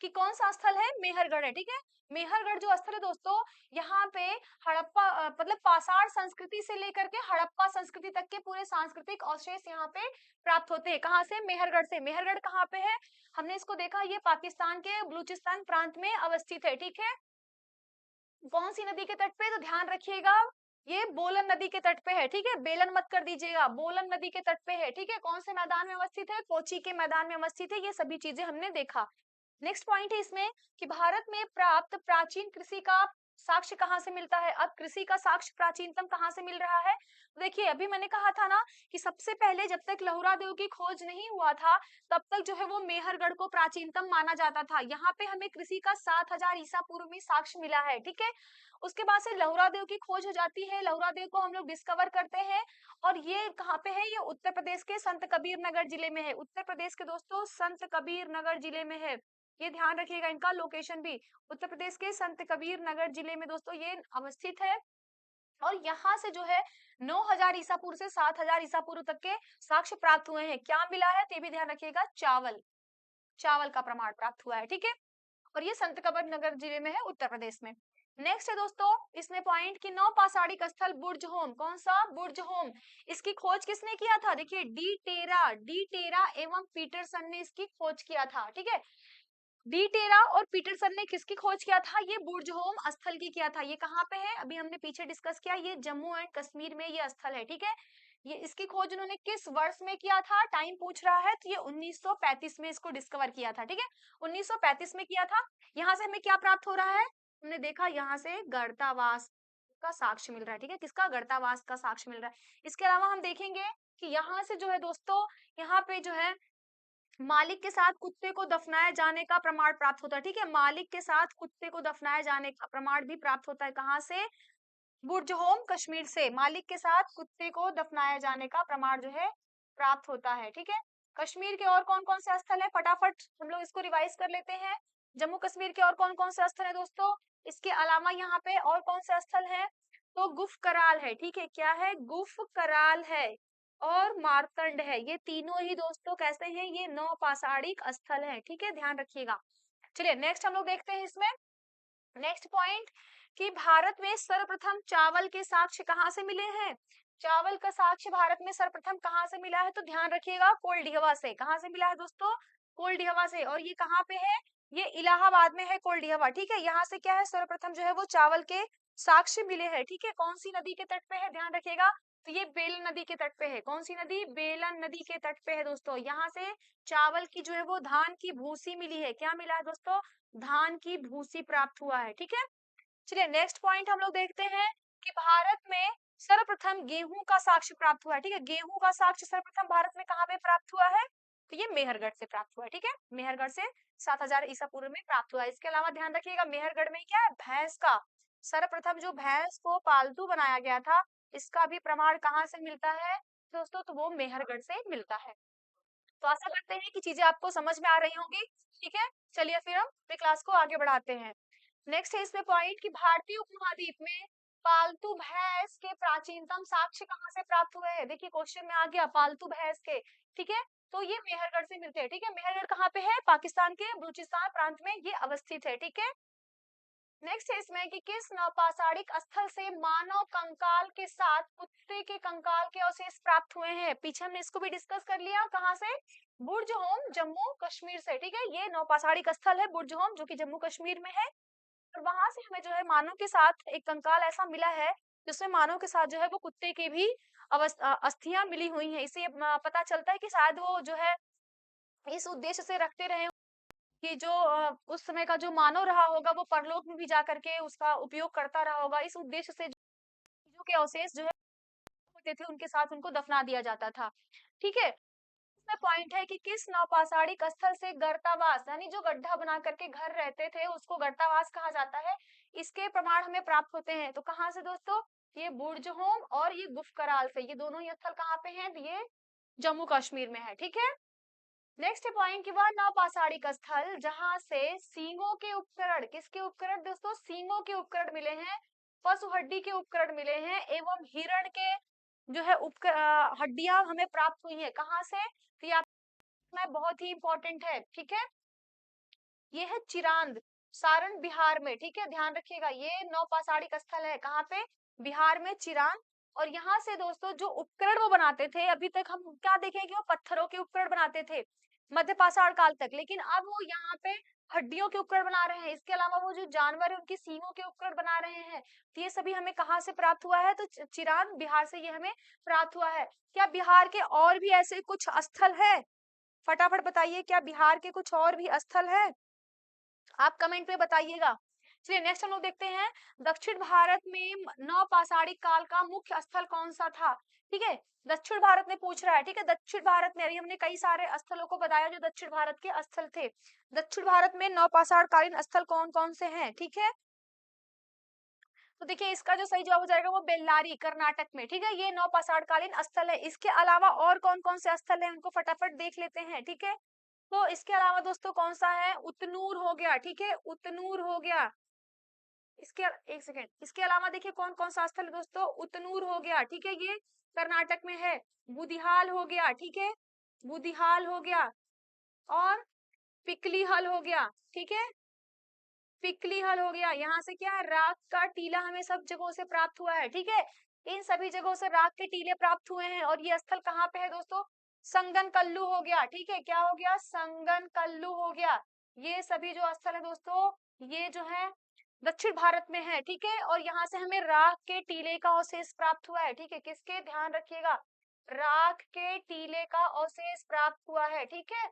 A: कि कौन सा स्थल है, मेहरगढ़ है, ठीक है। मेहरगढ़ जो स्थल है दोस्तों, यहाँ पे हड़प्पा मतलब पाषाण संस्कृति से लेकर के हड़प्पा संस्कृति तक के पूरे सांस्कृतिक अवशेष यहाँ पे प्राप्त होते हैं। कहाँ से, मेहरगढ़ से। मेहरगढ़ कहाँ पे है, हमने इसको देखा, ये पाकिस्तान के बलूचिस्तान प्रांत में अवस्थित है, ठीक है। कौन सी नदी के तट पे, तो ध्यान रखिएगा, ये बोलन नदी के तट पे है, ठीक है। बेलन मत कर दीजिएगा, बोलन नदी के तट पे है, ठीक है। कौन से मैदान में अवस्थित है, कोची के मैदान में अवस्थित है। ये सभी चीजें हमने देखा। नेक्स्ट पॉइंट है इसमें कि भारत में प्राप्त प्राचीन कृषि का साक्ष्य कहाँ से मिलता है। अब कृषि का साक्ष्य प्राचीनतम कहाँ से मिल रहा है, देखिए अभी मैंने कहा था ना कि सबसे पहले जब तक लहुरा देव की खोज नहीं हुआ था तब तक जो है वो मेहरगढ़ को प्राचीनतम माना जाता था। यहाँ पे हमें कृषि का 7000 ईसा पूर्व में साक्ष्य मिला है, ठीक है। उसके बाद से लहुरा देव की खोज हो जाती है, लहुरा देव को हम लोग डिस्कवर करते हैं। और ये कहाँ पे है, ये उत्तर प्रदेश के संत कबीर नगर जिले में है। उत्तर प्रदेश के दोस्तों संत कबीर नगर जिले में है, ये ध्यान रखिएगा, इनका लोकेशन भी उत्तर प्रदेश के संत कबीर नगर जिले में दोस्तों ये अवस्थित है। और यहाँ से जो है 9000 ईसा पूर्व से 7000 ईसा पूर्व तक के साक्ष्य प्राप्त हुए हैं। क्या मिला है, ते भी ध्यान रखिएगा, चावल, चावल का प्रमाण प्राप्त हुआ है, ठीक है। और ये संत कबीर नगर जिले में है, उत्तर प्रदेश में। नेक्स्ट है दोस्तों इसमें पॉइंट कि नौपाषाणिक स्थल बुर्ज होम, कौन सा, बुर्ज होम। इसकी खोज किसने किया था, देखिए डी टेरा एवं पीटरसन ने इसकी खोज किया था, ठीक है। डी टेरा और पीटरसन ने किसकी खोज किया था, ये बुर्ज होम स्थल की किया था। ये कहाँ पे है, अभी हमने पीछे डिस्कस किया, ये जम्मू एंड कश्मीर में ये स्थल है, ठीक है। ये इसकी खोज उन्होंने किस वर्ष में किया था, टाइम पूछ रहा है, तो ये 1935 में इसको डिस्कवर किया था, ठीक है। 1935 में किया था। यहाँ से हमें क्या प्राप्त हो रहा है, हमने देखा यहाँ से गर्तावास का साक्ष्य मिल रहा है, ठीक है। किसका, गर्तावास का साक्ष्य मिल रहा है। इसके अलावा हम देखेंगे कि यहाँ से जो है दोस्तों, यहाँ पे जो है मालिक के साथ कुत्ते को दफनाए जाने का प्रमाण प्राप्त होता है, ठीक है। मालिक के साथ कुत्ते को दफनाए जाने का प्रमाण भी प्राप्त होता है, कहाँ से, बुर्ज होम कश्मीर से। मालिक के साथ कुत्ते को दफनाए जाने का प्रमाण जो है प्राप्त होता है, ठीक है। कश्मीर के और कौन कौन से स्थल है, फटाफट हम लोग इसको रिवाइज कर लेते हैं। जम्मू कश्मीर के और कौन कौन से स्थल है दोस्तों, इसके अलावा यहाँ पे और कौन से स्थल है, तो गुफ कराल है, ठीक है। क्या है, गुफ कराल है और मारतंड है। ये तीनों ही दोस्तों कैसे हैं, ये नौपाषाणिक स्थल है, ठीक है, ध्यान रखिएगा। चलिए नेक्स्ट हम लोग देखते हैं इसमें नेक्स्ट पॉइंट कि भारत में सर्वप्रथम चावल के साक्ष्य कहाँ से मिले हैं। चावल का साक्ष्य भारत में सर्वप्रथम कहाँ से मिला है, तो ध्यान रखिएगा, कोलडिहवा से। कहाँ से मिला है दोस्तों, कोलडिहवा से। और ये कहाँ पे है, ये इलाहाबाद में है कोलडिहवा, ठीक है। यहाँ से क्या है, सर्वप्रथम जो है वो चावल के साक्ष्य मिले हैं, ठीक है। कौन सी नदी के तट पे है, ध्यान रखिएगा, तो ये बेलन नदी के तट पे है। कौन सी नदी, बेलन नदी के तट पे है दोस्तों। यहाँ से चावल की जो है वो धान की भूसी मिली है। क्या मिला है दोस्तों, धान की भूसी प्राप्त हुआ है, ठीक है। चलिए नेक्स्ट पॉइंट हम लोग देखते हैं कि भारत में सर्वप्रथम गेहूं का साक्ष्य प्राप्त हुआ है, ठीक है। गेहूं का साक्ष्य सर्वप्रथम भारत में कहाँ पे प्राप्त हुआ है, तो ये मेहरगढ़ से प्राप्त हुआ है, ठीक है। मेहरगढ़ से 7000 ईसा पूर्व में प्राप्त हुआ है। इसके अलावा ध्यान रखिएगा, मेहरगढ़ में क्या है, भैंस का सर्वप्रथम जो भैंस को पालतू बनाया गया था, इसका भी प्रमाण कहाँ से मिलता है दोस्तों, तो वो मेहरगढ़ से मिलता है। तो आशा करते हैं कि चीजें आपको समझ में आ रही होंगी, ठीक है। चलिए फिर हम अपनी क्लास को आगे बढ़ाते हैं। नेक्स्ट है इसमें पॉइंट कि भारतीय उपमहाद्वीप में पालतू भैंस के प्राचीनतम साक्ष्य कहाँ से प्राप्त हुए हैं। देखिए क्वेश्चन में आ गया पालतू भैंस के, ठीक है। तो ये मेहरगढ़ से मिलते हैं, ठीक है। मेहरगढ़ कहाँ पे है, पाकिस्तान के बलूचिस्तान प्रांत में ये अवस्थित है, ठीक है। नेक्स्ट है इसमें कि किस नौपाषाणिक स्थल से मानव कंकाल के साथ कुत्ते के कंकाल के अवशेष प्राप्त हुए हैं। पीछे हमने इसको भी डिस्कस कर लिया, कहाँ से, बुर्ज होम जम्मू कश्मीर से, ठीक है। ये नौपाषाणिक स्थल है बुर्ज होम, जो कि जम्मू कश्मीर में है। और वहां से हमें जो है मानव के साथ एक कंकाल ऐसा मिला है जिसमें मानव के साथ जो है वो कुत्ते की भी अस्थियां मिली हुई हैं। इससे पता चलता है कि शायद वो जो है इस उद्देश्य से रखते रहे कि जो उस समय का जो मानव रहा होगा वो परलोक में भी जा करके उसका उपयोग करता रहा होगा। इस उद्देश्य से चीजों के अवशेष जो है होते थे उनके साथ उनको दफना दिया जाता था, ठीक है। इसमें पॉइंट है कि किस नौपाषाणिक स्थल से गर्तावास यानी जो गड्ढा बना करके घर रहते थे उसको गर्तावास कहा जाता है, इसके प्रमाण हमें प्राप्त होते हैं। तो कहाँ से दोस्तों, ये बुर्ज होम और ये गुफकराल से। ये दोनों ही स्थल कहाँ पे हैं, ये जम्मू कश्मीर में है, ठीक है। नेक्स्ट पॉइंट की वह नौपाषाणिक स्थल जहां से सींगों के उपकरण, किसके उपकरण दोस्तों, सींगों के उपकरण मिले हैं, पशु हड्डी के उपकरण मिले हैं एवं हिरण के जो है हड्डियां हमें प्राप्त हुई है। कहाँ से, तो ये आप में बहुत ही इंपॉर्टेंट है, ठीक है। ये है चिरांद, सारण बिहार में, ठीक है, ध्यान रखिएगा। ये नौपाषाणिक स्थल है, कहाँ पे? बिहार में, चिरांद। और यहाँ से दोस्तों जो उपकरण वो बनाते थे, अभी तक हम क्या देखें कि वो पत्थरों के उपकरण बनाते थे मध्य पाषाण काल तक, लेकिन अब वो यहाँ पे हड्डियों के उपकरण बना रहे हैं। इसके अलावा वो जो जानवर है उनकी सींगों के उपकरण बना रहे हैं। तो ये सभी हमें कहाँ से प्राप्त हुआ है? तो चिरांद बिहार से ये हमें प्राप्त हुआ है। क्या बिहार के और भी ऐसे कुछ स्थल है? फटाफट बताइए, क्या बिहार के कुछ और भी स्थल है? आप कमेंट में बताइएगा। चलिए नेक्स्ट हम लोग देखते हैं, दक्षिण भारत में नवपाषाणिक काल का मुख्य स्थल कौन सा था? ठीक है, दक्षिण भारत में पूछ रहा है, ठीक है, दक्षिण भारत में, अभी हमने कई सारे स्थलों को बताया जो दक्षिण भारत के स्थल थे। दक्षिण भारत में नवपाषाण कालीन स्थल कौन कौन से हैं? ठीक है, तो देखिए इसका जो सही जवाब हो जाएगा वो बेल्लारी, कर्नाटक में, ठीक है, ये नवपाषाण कालीन स्थल है। इसके अलावा और कौन कौन से स्थल है उनको फटाफट देख लेते हैं, ठीक है। तो इसके अलावा दोस्तों कौन सा है? उतनूर हो गया, ठीक है, उतनूर हो गया। इसके एक सेकेंड, इसके अलावा देखिए कौन कौन सा स्थल है दोस्तों? उतनूर हो गया, ठीक है, ये कर्नाटक में है। बुदिहाल हो गया, ठीक है, बुदिहाल हो गया। और पिकलीहल हो गया, ठीक है, पिकलीहल हो गया। यहाँ से क्या है? राख का टीला हमें सब जगहों से प्राप्त हुआ है, ठीक है, इन सभी जगहों से राख के टीले प्राप्त हुए हैं। और ये स्थल कहाँ पे है दोस्तों? संगन कल्लू हो गया, ठीक है, क्या हो गया? संगन कल्लू हो गया। ये सभी जो स्थल है दोस्तों, ये जो है दक्षिण भारत में है, ठीक है। और यहाँ से हमें राख के टीले का अवशेष प्राप्त हुआ है, ठीक है, किसके? ध्यान रखिएगा, राख के टीले का अवशेष प्राप्त हुआ है, ठीक है।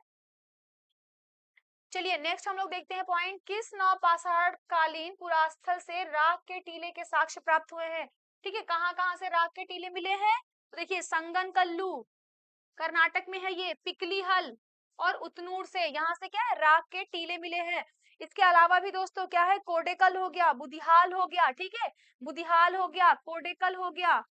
A: चलिए नेक्स्ट हम लोग देखते हैं पॉइंट, किस नवपाषाण कालीन पुरास्थल से राख के टीले के साक्ष्य प्राप्त हुए हैं? ठीक है, कहाँ कहाँ से राख के टीले मिले हैं? तो देखिए संगन कल्लू कर्नाटक में है, ये पिकलीहल और उतनूर से, यहाँ से क्या है? राख के टीले मिले हैं। इसके अलावा भी दोस्तों क्या है? कोडेकल हो गया, बुदिहाल हो गया, ठीक है, बुदिहाल हो गया, कोडेकल हो गया,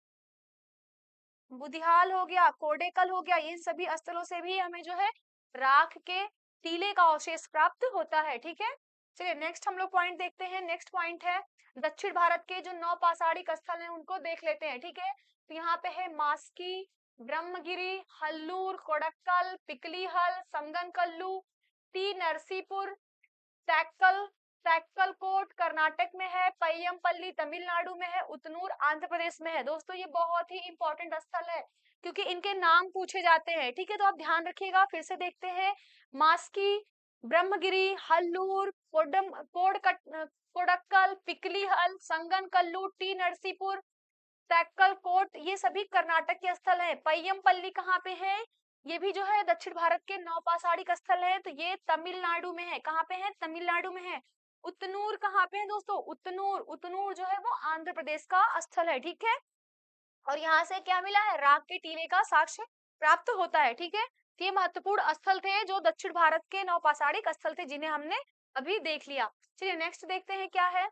A: बुदिहाल हो गया, कोडेकल हो गया। इन सभी स्थलों से भी हमें जो है राख के टीले का अवशेष प्राप्त होता है, ठीक है। चलिए नेक्स्ट हम लोग पॉइंट देखते हैं। नेक्स्ट पॉइंट है दक्षिण भारत के जो नौपाषाणिक स्थल हैं उनको देख लेते हैं, ठीक है। तो यहाँ पे है मास्की, ब्रह्मगिरी, हल्लूर, कोडक्कल, पिकलीहल, संगनकल्लू, टी नरसीपुर, टैक्कल, टैक्कलकोट कर्नाटक में है, पय्यमपल्ली तमिलनाडु में है, उतनूर आंध्र प्रदेश में है। दोस्तों ये बहुत ही इंपॉर्टेंट स्थल है क्योंकि इनके नाम पूछे जाते हैं, ठीक है, तो आप ध्यान रखिएगा। फिर से देखते हैं, मास्की, ब्रह्मगिरी, हल्लूर, कोडक्कल, पिकलीहल, संगनकल्लू, टी नरसीपुर, टैक्कलकोट, ये सभी कर्नाटक के स्थल हैं। पय्यमपल्ली कहाँ पे है? ये भी जो है दक्षिण भारत के नौपाषाणिक स्थल है, तो ये तमिलनाडु में है। कहाँ पे है? तमिलनाडु में है। उतनूर कहाँ पे है दोस्तों? उतनूर, उतनूर जो है वो आंध्र प्रदेश का स्थल है, ठीक है। और यहाँ से क्या मिला है? राख के टीले का साक्ष्य प्राप्त होता है, ठीक है। तो ये महत्वपूर्ण स्थल थे जो दक्षिण भारत के नौपाषाणिक स्थल थे जिन्हें हमने अभी देख लिया। चलिए नेक्स्ट देखते हैं क्या है।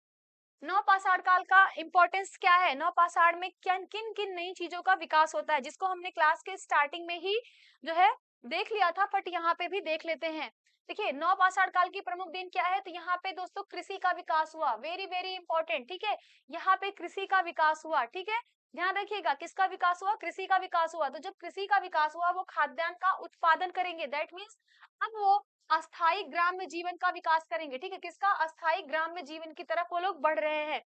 A: नवपाषाण काल का इंपॉर्टेंस क्या है? नवपाषाण में किन किन किन नई चीजों का विकास होता है जिसको हमने क्लास के स्टार्टिंग में ही जो है देख लिया था, बट यहाँ पे भी देख लेते हैं। देखिए नवपाषाण काल की प्रमुख देन क्या है? तो यहाँ पे दोस्तों कृषि का विकास हुआ, वेरी वेरी इंपॉर्टेंट, ठीक है, यहाँ पे कृषि का विकास हुआ, ठीक है, ध्यान रखिएगा। किसका विकास हुआ? कृषि का विकास हुआ। तो जब कृषि का विकास हुआ वो खाद्यान्न का उत्पादन करेंगे, दैट मीन्स अब वो अस्थाई ग्राम्य जीवन का विकास करेंगे, ठीक है, किसका? अस्थाई ग्राम्य जीवन की तरफ वो लोग बढ़ रहे हैं।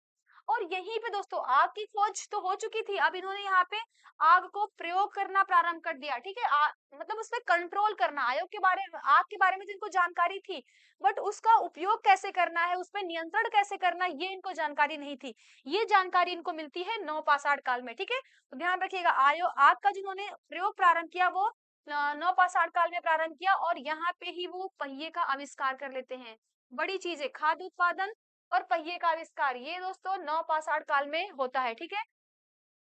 A: और यहीं पे दोस्तों आग की खोज तो हो चुकी थी, अब इन्होंने यहाँ पे आग को प्रयोग करना प्रारंभ कर दिया, ठीक है, मतलब उस पे कंट्रोल करना, आयोग के बारे में, आग के बारे में जिनको जानकारी थी, बट उसका उपयोग कैसे करना है, उस पे नियंत्रण कैसे करना है, ये इनको जानकारी नहीं थी। ये जानकारी इनको मिलती है नवपाषाण काल में, ठीक है। तो ध्यान रखिएगा, आग का जिन्होंने प्रयोग प्रारंभ किया वो नवपाषाण काल में प्रारंभ किया, और यहाँ पे ही वो पहिए का आविष्कार कर लेते हैं। बड़ी चीज है, खाद्य उत्पादन और पहिए का आविष्कार, ये दोस्तों नवपाषाण काल में होता है, ठीक है।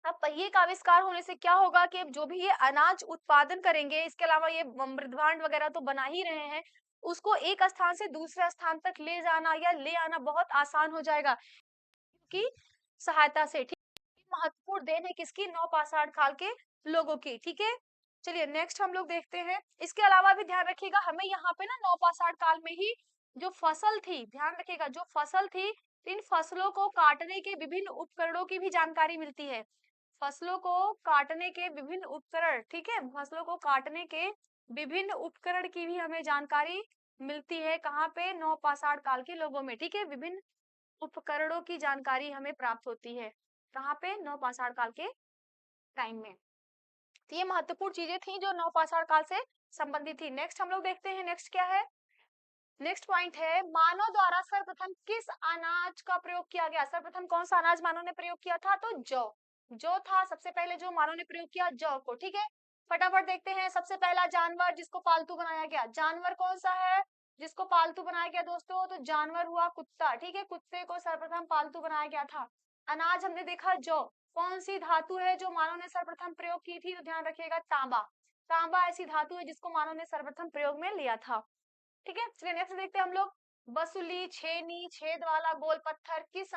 A: अब पहिए का आविष्कार होने से क्या होगा कि अब जो भी ये अनाज उत्पादन करेंगे, इसके अलावा ये मृदभांड वगैरह तो बना ही रहे हैं, उसको एक स्थान से दूसरे स्थान तक ले जाना या ले आना बहुत आसान हो जाएगा की सहायता से, ठीक। महत्वपूर्ण देन है किसकी? नवपाषाण काल के लोगों की, ठीक है। चलिए नेक्स्ट हम लोग देखते हैं। इसके अलावा भी ध्यान रखिएगा, हमें यहाँ पे ना नवपाषाण काल में ही जो फसल थी, ध्यान रखिएगा, जो फसल थी, इन फसलों को काटने के विभिन्न उपकरणों की भी जानकारी मिलती है। फसलों को काटने के विभिन्न उपकरण, ठीक है, फसलों को काटने के विभिन्न उपकरण की भी हमें जानकारी मिलती है कहाँ पे, नवपाषाण काल के लोगों में, ठीक है। विभिन्न उपकरणों की जानकारी हमें प्राप्त होती है कहाँ पे, नवपाषाण काल के टाइम में। तो ये महत्वपूर्ण चीजें थी जो नवपाषाण काल से संबंधित थी। नेक्स्ट हम लोग देखते हैं, नेक्स्ट क्या है, नेक्स्ट पॉइंट है मानव द्वारा सर्वप्रथम किस अनाज का प्रयोग किया गया। सर्वप्रथम कौन सा अनाज मानव ने प्रयोग किया था, तो जौ। जौ था सबसे पहले जो मानव ने प्रयोग किया, जौ को, ठीक है। फटाफट देखते हैं, सबसे पहला जानवर जिसको पालतू बनाया गया, जानवर कौन सा है जिसको पालतू बनाया गया दोस्तों, तो जानवर हुआ कुत्ता, ठीक है। कुत्ते को सर्वप्रथम पालतू बनाया गया था। अनाज हमने देखा जौ। कौन सी धातु है जो मानव ने सर्वप्रथम प्रयोग की थी, तो ध्यान रखिएगा तांबा। तांबा ऐसी धातु है जिसको मानव ने सर्वप्रथम प्रयोग में लिया था, ठीक है। चलिए नेक्स्ट देखते हैं हम लोग, बसुली, छेनी, छेद वाला गोल पत्थर किस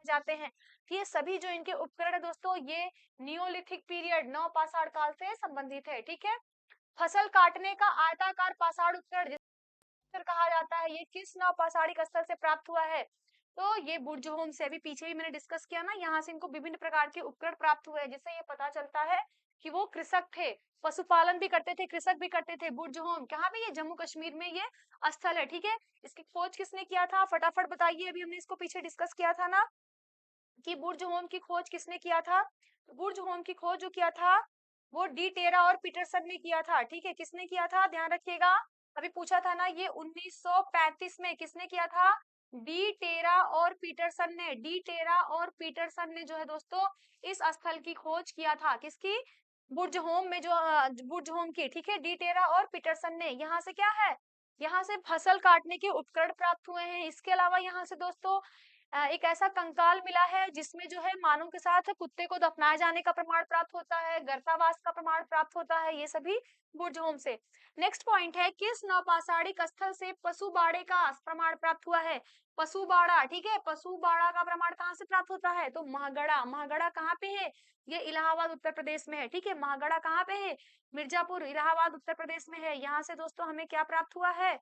A: जाते हैं। तो ये सभी जो इनके उपकरण है दोस्तों, ये नियोलिथिक पीरियड, नवपाषाण काल से संबंधित है, ठीक है। फसल काटने का आयताकार पाषाण उपकरण जिसे कहा जाता है, ये किस नवपाषाणिक स्थल से प्राप्त हुआ है, तो ये बुर्जहोम से। अभी पीछे भी मैंने डिस्कस किया ना, यहाँ से इनको विभिन्न प्रकार के उपकरण प्राप्त हुए हैं, जिससे ये पता चलता है कि वो कृषक थे, पशुपालन भी करते थे, कृषक भी करते थे। बुर्जहोम कहाँ पे, ये जम्मू कश्मीर में ये स्थल है, ठीक है। इसकी खोज किसने किया था, फटाफट बताइए, अभी हमने इसको पीछे डिस्कस किया था ना कि बुर्ज होम की खोज किसने किया था। बुर्ज होम की खोज जो किया था वो डी टेरा और पीटरसन ने किया था, ठीक है। किसने किया था, ध्यान रखिएगा, अभी पूछा था ना, ये 1935 में किसने किया था, डी टेरा और पीटरसन ने। डी टेरा और पीटरसन ने जो है दोस्तों इस स्थल की खोज किया था, किसकी, बुर्ज होम में, जो बुर्ज होम की, ठीक है। डी टेरा और पीटरसन ने। यहाँ से क्या है, यहाँ से फसल काटने के उपकरण प्राप्त हुए हैं। इसके अलावा यहाँ से दोस्तों एक ऐसा कंकाल मिला है जिसमें जो है मानव के साथ कुत्ते को दफनाए जाने का प्रमाण प्राप्त होता है, गर्तावास का प्रमाण प्राप्त होता है, ये सभी बुर्ज होम से। नेक्स्ट पॉइंट है, किस नवपाषाणिक स्थल से पशु बाड़े का प्रमाण प्राप्त हुआ है। पशु बाड़ा, ठीक है, पशु बाड़ा का प्रमाण कहाँ से प्राप्त होता है, तो महगढ़ा। महगढ़ा कहाँ पे है, ये इलाहाबाद उत्तर प्रदेश में है, ठीक है। महगढ़ा कहाँ पे है, मिर्जापुर, इलाहाबाद उत्तर प्रदेश में है। यहाँ से दोस्तों हमें क्या प्राप्त हुआ है,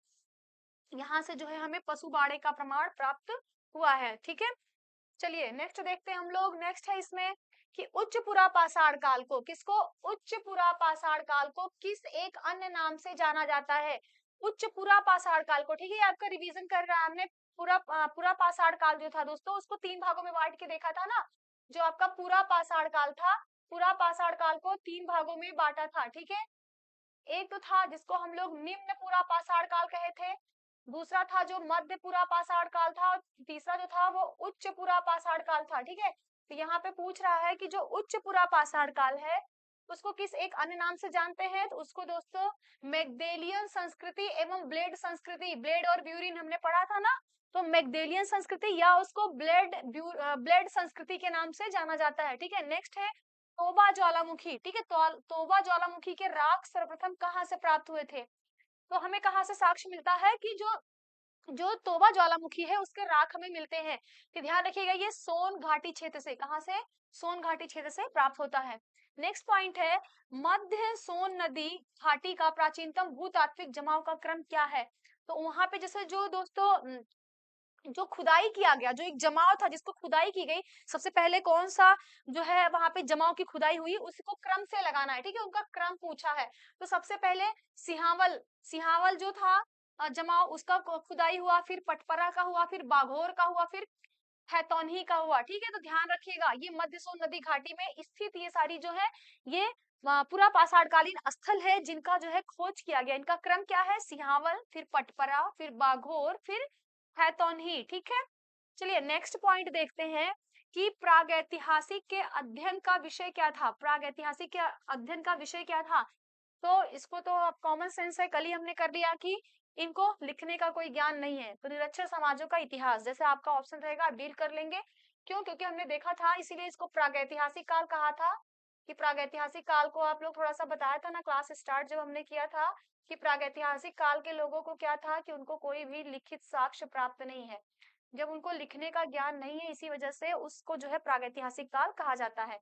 A: यहाँ से जो है हमें पशु बाड़े का प्रमाण प्राप्त हुआ है, ठीक है। चलिए नेक्स्ट देखते हैं हम लोग, नेक्स्ट है इसमें कि उच्च पुरापाषाण काल को, किसको, उच्च पुरापाषाण काल को किस एक अन्य नाम से जाना जाता है। उच्च पुरापाषाण काल को, ठीक है, आपका रिवीजन कर रहा है हमने। पुरापाषाण काल जो था दोस्तों उसको 3 भागों में बांट के देखा था ना। जो आपका पुरापाषाण काल था, पुरापाषाण काल को 3 भागों में बांटा था, ठीक है। एक तो था जिसको हम लोग निम्न पुरापाषाण काल कहे थे, दूसरा था जो मध्य पुरापाषाण काल था, और तीसरा जो था वो उच्च पुरापाषाण काल था, ठीक है। तो यहाँ पे पूछ रहा है कि जो उच्च पुरापाषाण काल है उसको किस एक अन्य नाम से जानते हैं, तो उसको दोस्तों मैग्डेलियन संस्कृति एवं ब्लेड संस्कृति, ब्लेड और ब्यूरिन हमने पढ़ा था ना, तो मैग्डेलियन संस्कृति या उसको ब्लेड संस्कृति के नाम से जाना जाता है, ठीक है। नेक्स्ट है तोबा ज्वालामुखी, ठीक है। तोबा ज्वालामुखी के राख सर्वप्रथम कहाँ से प्राप्त हुए थे, तो हमें कहाँ से साक्ष्य मिलता है कि जो जो तोबा ज्वालामुखी है उसके राख हमें मिलते हैं। तो ध्यान रखिएगा ये सोन घाटी क्षेत्र से, कहाँ से, सोन घाटी क्षेत्र से प्राप्त होता है। नेक्स्ट पॉइंट है मध्य सोन नदी घाटी का प्राचीनतम भूतात्विक जमाव का क्रम क्या है। तो वहां पे जैसे जो दोस्तों जो खुदाई किया गया, जो एक जमाव था जिसको खुदाई की गई, सबसे पहले कौन सा जो है वहां पे जमाव की खुदाई हुई उसको क्रम से लगाना है, ठीक है। उनका क्रम पूछा है, तो सबसे पहले सिहावल, सिहावल जो था जमाव उसका खुदाई हुआ, फिर पटपरा का हुआ, फिर बाघोर का हुआ, फिर खैतौनही का हुआ, ठीक है। तो ध्यान रखिएगा ये मध्य सोन नदी घाटी में स्थित ये सारी जो है ये पूरा पाषाणकालीन स्थल है जिनका जो है खोज किया गया। इनका क्रम क्या है, सिहावल, फिर पटपरा, फिर बाघोर, फिर खैतौनही, ठीक है। चलिए नेक्स्ट पॉइंट देखते हैं कि प्रागैतिहासिक के अध्ययन का विषय क्या था। प्रागैतिहासिक के अध्ययन का विषय क्या था, तो इसको तो अब कॉमन सेंस है, कल ही हमने कर लिया कि इनको लिखने का कोई ज्ञान नहीं है, तो निरक्षर समाजों का इतिहास जैसे आपका ऑप्शन रहेगा आप डील कर लेंगे। क्यों, क्योंकि हमने देखा था इसीलिए इसको प्रागैतिहासिक काल कहा था, कि प्रागैतिहासिक काल को आप लोग थोड़ा सा बताया था ना क्लास स्टार्ट जब हमने किया था, कि प्रागैतिहासिक काल के लोगों को क्या था कि उनको कोई भी लिखित साक्ष्य प्राप्त नहीं है, जब उनको लिखने का ज्ञान नहीं है इसी वजह से उसको जो है प्रागैतिहासिक काल कहा जाता है।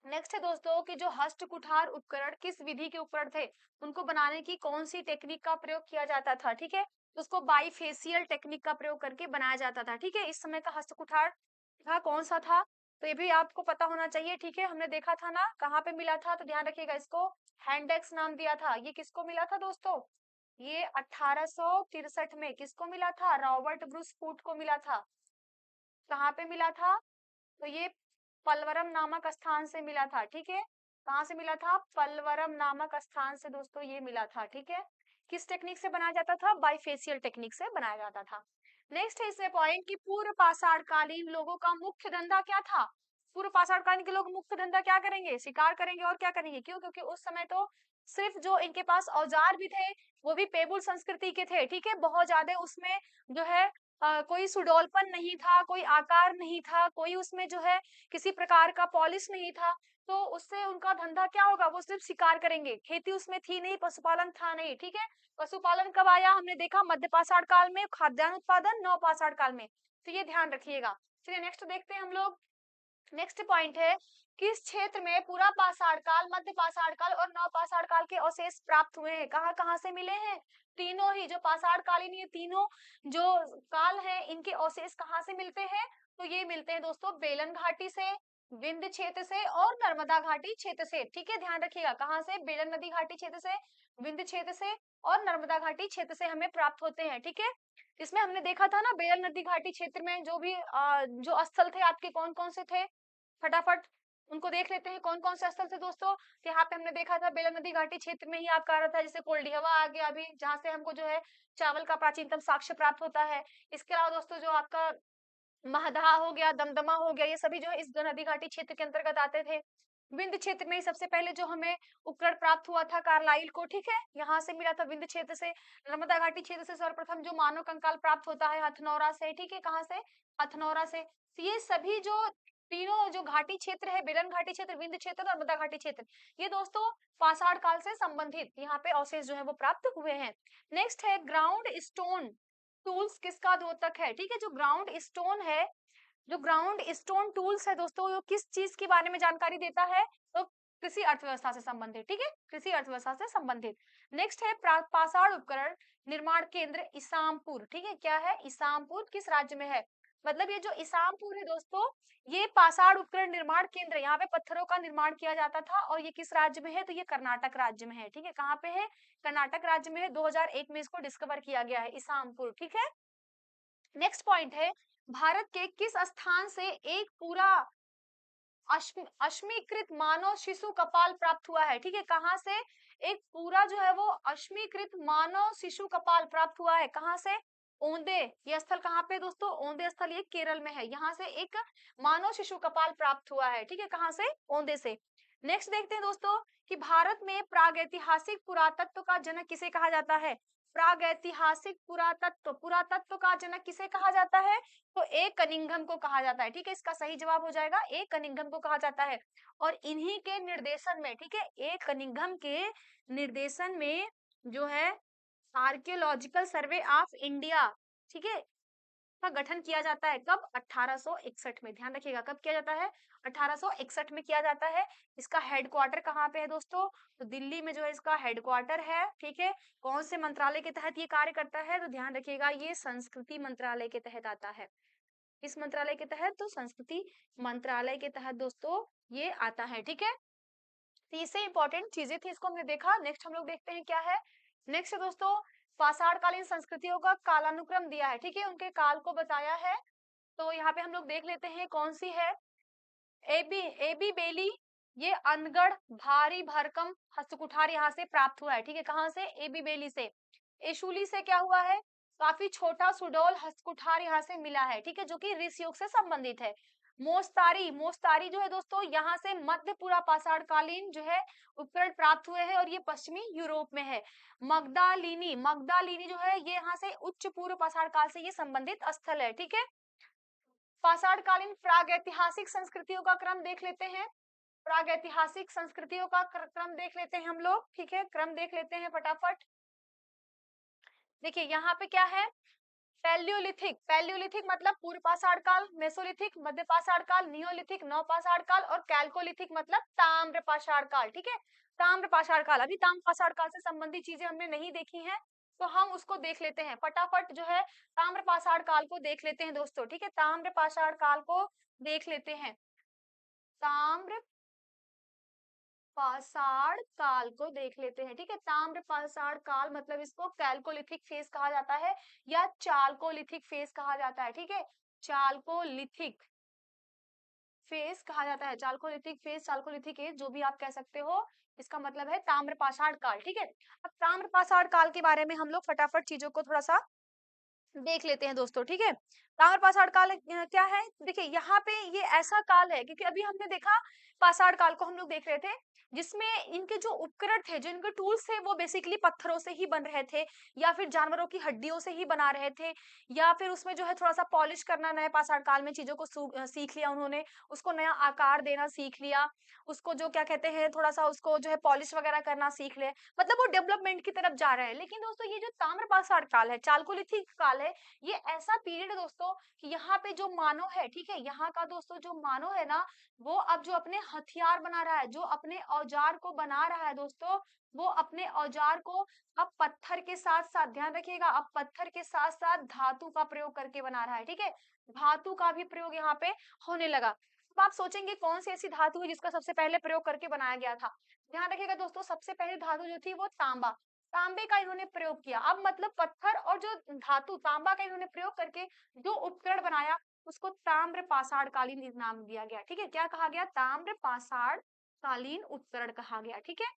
A: नेक्स्ट है दोस्तों कि जो हस्त कुठार उपकरण किस विधि के उपकरण थे, उनको बनाने की कौन सी टेक्निक का प्रयोग किया जाता था, ठीक है। उसको बाईफेसियल टेक्निक का प्रयोग करके बनाया जाता था, ठीक है। इस समय का हस्त कुठार था कौन सा था, तो ये भी आपको पता होना चाहिए, ठीक है। हमने देखा था ना कहाँ पे मिला था, तो ध्यान रखिएगा इसको हैंडेक्स नाम दिया था। ये किसको मिला था दोस्तों, ये 1863 में किसको मिला था? रॉबर्ट ब्रूस फूट को मिला था। कहाँ पे मिला था? तो ये पलवरम नामक स्थान से मिला था, ठीक है। कहाँ से मिला था? पलवरम नामक स्थान से दोस्तों ये मिला था, ठीक है। किस टेक्निक से बनाया जाता था? बाइफेशियल टेक्निक से बनाया जाता था। नेक्स्ट है इसमें पॉइंट कि पूर्व पाषाण कालीन लोगों का मुख्य धंधा क्या था? पूर्व पाषाण कालीन के लोग मुख्य धंधा क्या करेंगे? शिकार करेंगे। और क्या करेंगे? क्यों? क्योंकि उस समय तो सिर्फ जो इनके पास औजार भी थे वो भी पेबुल संस्कृति के थे, ठीक है। बहुत ज्यादा उसमें जो है कोई सुडौलपन नहीं था, कोई आकार नहीं था, कोई उसमें जो है किसी प्रकार का पॉलिश नहीं था। तो उससे उनका धंधा क्या होगा? वो सिर्फ शिकार करेंगे। खेती उसमें थी नहीं, पशुपालन था नहीं, ठीक है। पशुपालन कब आया? हमने देखा मध्य पाषाण काल में, खाद्यान्न उत्पादन नव पाषाण काल में। तो ये ध्यान रखिएगा। चलिए नेक्स्ट देखते हैं हम लोग। नेक्स्ट पॉइंट है किस क्षेत्र में पूरा पाषाण काल, मध्य पाषाण काल और नव पाषाण काल के अवशेष प्राप्त हुए हैं? कहाँ कहाँ से मिले हैं? तीनों ही जो पाषाण कालीन, ये तीनों जो काल है इनके अवशेष कहाँ से मिलते हैं? तो ये मिलते हैं दोस्तों बेलन घाटी से, विंध्य क्षेत्र से और नर्मदा घाटी क्षेत्र से, ठीक है। ध्यान रखिएगा कहाँ से? बेलन नदी घाटी क्षेत्र से, विंध्य क्षेत्र से और नर्मदा घाटी क्षेत्र से हमें प्राप्त होते हैं, ठीक है। इसमें हमने देखा था ना बेलन नदी घाटी क्षेत्र में जो भी जो स्थल थे आपके कौन कौन से थे, फटाफट उनको देख लेते हैं कौन कौन से स्थल थे दोस्तों। तो यहाँ पे हमने देखा था बेलन नदी घाटी क्षेत्र में ही आपका आ रहा था, जैसे कोल्डिहवा आ गया अभी, जहाँ से हमको जो है चावल का प्राचीनतम साक्ष्य प्राप्त होता है। इसके अलावा दोस्तों जो आपका महदहा हो गया, दमदमा हो गया, ये सभी जो है इस नदी घाटी क्षेत्र के अंतर्गत आते थे। विंध्य क्षेत्र में ही सबसे पहले जो हमें उपकरण प्राप्त हुआ था कार्लाइल को, ठीक है, यहाँ से मिला था विंध्य क्षेत्र से। नर्मदा घाटी क्षेत्र से सर्वप्रथम जो मानव कंकाल प्राप्त होता है हथनौरा से, ठीक है। कहाँ से? हथनौरा से। तो ये सभी जो तीनों जो घाटी क्षेत्र है, बेलन घाटी क्षेत्र, विंध्य क्षेत्र, नर्मदा घाटी क्षेत्र, ये दोस्तों पाषाण काल से संबंधित यहाँ पे अवशेष जो है वो प्राप्त हुए हैं। नेक्स्ट है ग्राउंड स्टोन टूल्स किसका द्योतक है? ठीक है, जो ग्राउंड स्टोन है, जो ग्राउंड स्टोन टूल्स है दोस्तों, वो किस चीज के बारे में जानकारी देता है? तो कृषि अर्थव्यवस्था से संबंधित, ठीक है, कृषि अर्थव्यवस्था से संबंधित। नेक्स्ट है पाषाण उपकरण निर्माण केंद्र इसामपुर, ठीक है। क्या है? इसामपुर किस राज्य में है? मतलब ये जो इसामपुर है दोस्तों, ये पाषाण उपकरण निर्माण केंद्र, यहाँ पे पत्थरों का निर्माण किया जाता था। और ये किस राज्य में है? तो ये कर्नाटक राज्य में है, ठीक है। कहाँ पे है? कर्नाटक राज्य में है। 2001 में इसको डिस्कवर किया गया है, इसामपुर, ठीक है। नेक्स्ट पॉइंट है भारत के किस स्थान से एक पूरा अश्मीकृत मानव शिशु कपाल प्राप्त हुआ है? ठीक है, कहाँ से एक पूरा जो है वो अश्मीकृत मानव शिशु कपाल प्राप्त हुआ है? कहाँ से? ओंदे। ये स्थल कहाँ पे दोस्तों? ओंदे स्थल ये केरल में है। यहाँ से एक मानव शिशु कपाल प्राप्त हुआ है, ठीक है। कहाँ से? ओंदे से। नेक्स्ट देखते हैं दोस्तों कि भारत में प्रागैतिहासिक पुरातत्व का जनक किसे कहा जाता है? प्रागैतिहासिक पुरातत्व, पुरातत्व का जनक किसे कहा जाता है? तो ए कनिंघम को कहा जाता है, ठीक है। इसका सही जवाब हो जाएगा ए कनिंघम को कहा जाता है। और इन्हीं के निर्देशन में, ठीक है, ए कनिंघम के निर्देशन में जो है आर्कियोलॉजिकल सर्वे ऑफ इंडिया, ठीक है, का गठन किया जाता है। कब? 1861 में। ध्यान रखिएगा कब किया जाता है? 1861 में किया जाता है। इसका हेडक्वार्टर कहाँ पे है दोस्तों? तो दिल्ली में जो है इसका हेडक्वार्टर है, ठीक है। कौन से मंत्रालय के तहत ये कार्य करता है? तो ध्यान रखिएगा ये संस्कृति मंत्रालय के तहत आता है। इस मंत्रालय के तहत? तो संस्कृति मंत्रालय के तहत दोस्तों ये आता है, ठीक है। तो इससे इंपॉर्टेंट चीजें थी, इसको हमने देखा। नेक्स्ट हम लोग देखते हैं क्या है। नेक्स्ट है दोस्तों पाषाणकालीन संस्कृतियों का कालानुक्रम दिया है, ठीक है, उनके काल को बताया है। तो यहाँ पे हम लोग देख लेते हैं कौन सी है। एबी बेली, ये अनगढ़ भारी भरकम हस्तकुठार यहाँ से प्राप्त हुआ है, ठीक है। कहाँ से? एबी बेली से। एशुली से क्या हुआ है? काफी छोटा सुडौल हस्तकुठार यहाँ से मिला है, ठीक है, जो कि ऋष युग से संबंधित है। मोस्तारी, मोस्तारी जो है दोस्तों यहाँ से मध्य पूरा पाषाण कालीन जो है उपकरण प्राप्त हुए हैं और ये पश्चिमी यूरोप में है। मगदालिनी, मगदालिनी जो है ये यहाँ से उच्च पूर्व पाषाण काल से ये संबंधित स्थल है, ठीक है। पाषाणकालीन प्रागैतिहासिक संस्कृतियों का क्रम देख लेते हैं। प्रागैतिहासिक संस्कृतियों का क्रम देख लेते हैं हम लोग, ठीक है, क्रम देख लेते हैं फटाफट। देखिए यहाँ पे क्या है? पैलियोलिथिक, पैलियोलिथिक मतलब पूर्व पाषाण काल, मेसोलिथिक मध्य पाषाण काल, नियोलिथिक नव पाषाण काल और कैल्कोलिथिक मतलब ताम्र पाषाण काल, ठीक है। ताम्र पाषाण काल, अभी ताम्र पाषाण काल से संबंधित चीजें हमने नहीं देखी हैं, तो हम उसको देख लेते हैं फटाफट। जो है ताम्र पाषाण काल को देख लेते हैं दोस्तों, ठीक है, ताम्र पाषाण काल को देख लेते हैं। ताम्र पाषाण काल को देख लेते हैं। ठीक है, ताम्र पाषाण काल मतलब इसको कैल्कोलिथिक फेज कहा जाता है या चाल्कोलिथिक फेज कहा जाता है। ठीक है, चाल्कोलिथिक फेज कहा जाता है, चाल्कोलिथिक फेज, चाल्कोलिथिक एज, जो भी आप कह सकते हो। इसका मतलब है ताम्र पाषाण काल। ठीक है, अब ताम्र पाषाण काल के बारे में हम लोग फटाफट चीजों को थोड़ा सा देख लेते हैं दोस्तों। ठीक है, ताम्र पाषाण काल क्या है? देखिए यहाँ पे ये ऐसा काल है, क्योंकि अभी हमने देखा पाषाण काल को हम लोग देख रहे थे, जिसमें इनके जो उपकरण थे, जो इनके टूल्स थे, वो बेसिकली पत्थरों से ही बन रहे थे या फिर जानवरों की हड्डियों से ही बना रहे थे, या फिर उसमें जो है थोड़ा सा पॉलिश करना नए पाषाण काल में चीजों को सीख लिया उन्होंने, उसको नया आकार देना सीख लिया, उसको जो क्या कहते हैं थोड़ा सा उसको जो है पॉलिश वगैरह करना सीख ले, मतलब वो डेवलपमेंट की तरफ जा रहे हैं। लेकिन दोस्तों ये जो ताम्र पाषाण काल है, चाल्कोलिथिक काल है, ये ऐसा पीरियड है दोस्तों कि यहाँ पे जो मानव है, ठीक है, यहाँ का दोस्तों जो मानव है ना, वो अब जो अपने हथियार बना रहा है, जो अपने औजार को बना रहा है दोस्तों, वो अपने औजार को अब पत्थर के साथ साथ, ध्यान रखिएगा, अब पत्थर के साथ साथ धातु का प्रयोग करके बना रहा है। ठीक है, धातु का भी प्रयोग यहाँ पे होने लगा। अब आप सोचेंगे कौन सी ऐसी धातु है जिसका सबसे पहले प्रयोग करके बनाया गया था? ध्यान रखिएगा दोस्तों, सबसे पहले धातु जो थी वो तांबा, तांबे का इन्होंने प्रयोग किया। अब मतलब पत्थर और जो धातु तांबा का इन्होंने प्रयोग करके जो उपकरण बनाया, उसको ताम्र पाषाण कालीन नाम दिया गया। ठीक है, क्या कहा गया? ताम्र पाषाण कालीन उपकरण कहा गया। ठीक है,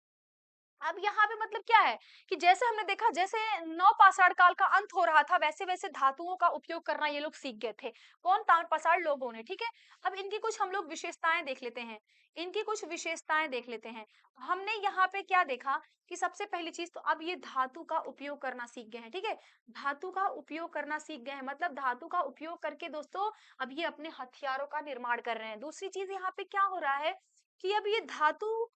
A: अब यहाँ पे मतलब क्या है कि जैसे हमने देखा, जैसे नव पाषाण काल का अंत हो रहा था, वैसे वैसे धातुओं का उपयोग करना ये लोग सीख गए थे। कौन? ताम्र पाषाण लोगों ने। ठीक है, अब इनकी कुछ हम लोग विशेषताएं देख लेते हैं, इनकी कुछ विशेषताएं देख लेते हैं। हमने यहाँ पे क्या देखा कि सबसे पहली चीज तो अब ये धातु का उपयोग करना सीख गए हैं। ठीक है, धातु का उपयोग करना सीख गए हैं, मतलब धातु का उपयोग करके दोस्तों अब ये अपने हथियारों का निर्माण कर रहे हैं। दूसरी चीज यहाँ पे क्या हो रहा है कि अब ये धातु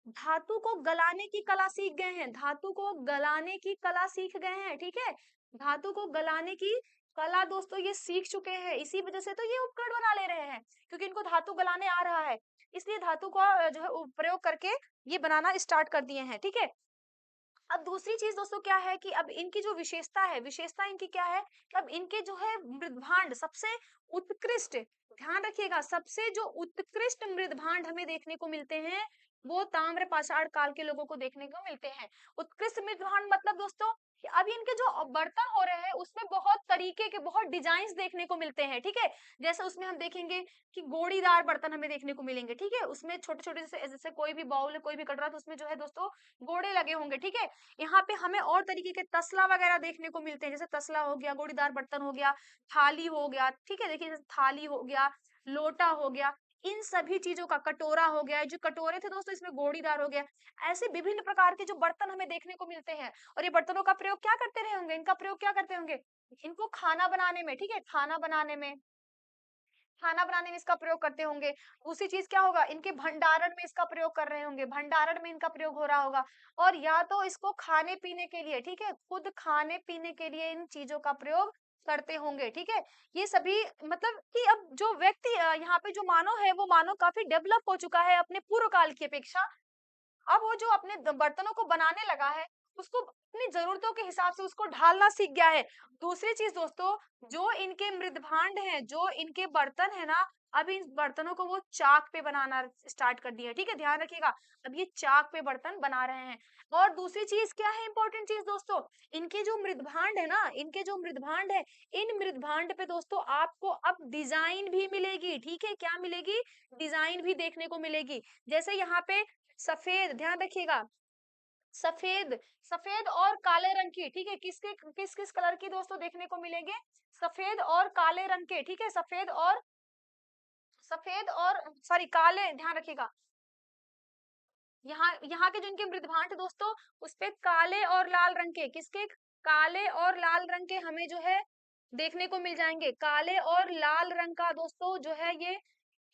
A: धातु को गलाने की कला सीख गए हैं, धातु को गलाने की कला सीख गए हैं। ठीक है, धातु को गलाने की कला दोस्तों ये सीख चुके हैं, इसी वजह से तो ये उपकरण बना ले रहे हैं, क्योंकि इनको धातु गलाने आ रहा है, इसलिए धातु का जो है प्रयोग करके ये बनाना स्टार्ट कर दिए हैं। ठीक है, अब दूसरी चीज दोस्तों क्या है कि अब इनकी जो विशेषता है, विशेषता इनकी क्या है कि अब इनके जो है मृदभांड सबसे उत्कृष्ट, ध्यान रखिएगा, सबसे जो उत्कृष्ट मृदभांड हमें देखने को मिलते हैं, वो ताम्र पाषाण काल के लोगों को देखने को मिलते हैं। उत्कृष्ट मृदभांड मतलब दोस्तों कि अब इनके जो बर्तन हो रहे हैं उसमें बहुत तरीके के, बहुत डिजाइन देखने को मिलते हैं। ठीक है, जैसे उसमें हम देखेंगे कि गोड़ीदार बर्तन हमें देखने को मिलेंगे। ठीक है, उसमें छोटे छोटे जैसे कोई भी बाउल, कोई भी कटोरा, तो उसमें जो है दोस्तों गोड़े लगे होंगे। ठीक है, यहाँ पे हमें और तरीके के तसला वगैरह देखने को मिलते हैं, जैसे तसला हो गया, गोड़ीदार बर्तन हो गया, थाली हो गया। ठीक है, देखिए जैसे थाली हो गया, लोटा हो गया, इन सभी चीजों का, कटोरा हो गया, जो कटोरे थे दोस्तों इसमें गोड़ीदार हो गया, ऐसे विभिन्न प्रकार के जो बर्तन हमें देखने को मिलते हैं। और ये बर्तनों का प्रयोग क्या करते रहे होंगे? इनका प्रयोग क्या करते होंगे? इनको खाना बनाने में, ठीक है, खाना बनाने में इसका प्रयोग करते होंगे। दूसरी चीज क्या होगा? इनके भंडारण में इसका प्रयोग कर रहे होंगे, भंडारण में इनका प्रयोग हो रहा होगा। और या तो इसको खाने पीने के लिए, ठीक है, खुद खाने पीने के लिए इन चीजों का प्रयोग करते होंगे। ठीक है, ये सभी मतलब कि अब जो व्यक्ति यहाँ पे जो मानव है, वो मानव काफी डेवलप हो चुका है अपने पूर्व काल की अपेक्षा। अब वो जो अपने बर्तनों को बनाने लगा है, उसको अपनी जरूरतों के हिसाब से उसको ढालना सीख गया है। दूसरी चीज दोस्तों, जो इनके मृदभांड हैं, जो इनके बर्तन है ना, अब इन बर्तनों को वो चाक पे बनाना स्टार्ट कर दिया है। ठीक है, ध्यान रखिएगा, अब ये चाक पे बर्तन बना रहे हैं। और दूसरी चीज क्या है, इंपॉर्टेंट चीज दोस्तों, इनके जो मृदभांड है ना, इनके जो मृदभांड है, इन मृदभांड पे दोस्तों आपको अब डिजाइन भी मिलेगी। ठीक है, क्या मिलेगी? डिजाइन भी देखने को मिलेगी। जैसे यहाँ पे सफेद, ध्यान रखिएगा, सफेद, सफेद और काले रंग की, ठीक है, किसके किस किस कलर की दोस्तों देखने को मिलेंगे? सफेद और काले रंग के। ठीक है, सफेद और सॉरी काले, ध्यान रखिएगा, यहाँ यहाँ के जो इनके मृदभांड दोस्तों, उस पे काले और लाल रंग के, किसके? काले और लाल रंग के हमें जो है देखने को मिल जाएंगे। काले और लाल रंग का दोस्तों जो है ये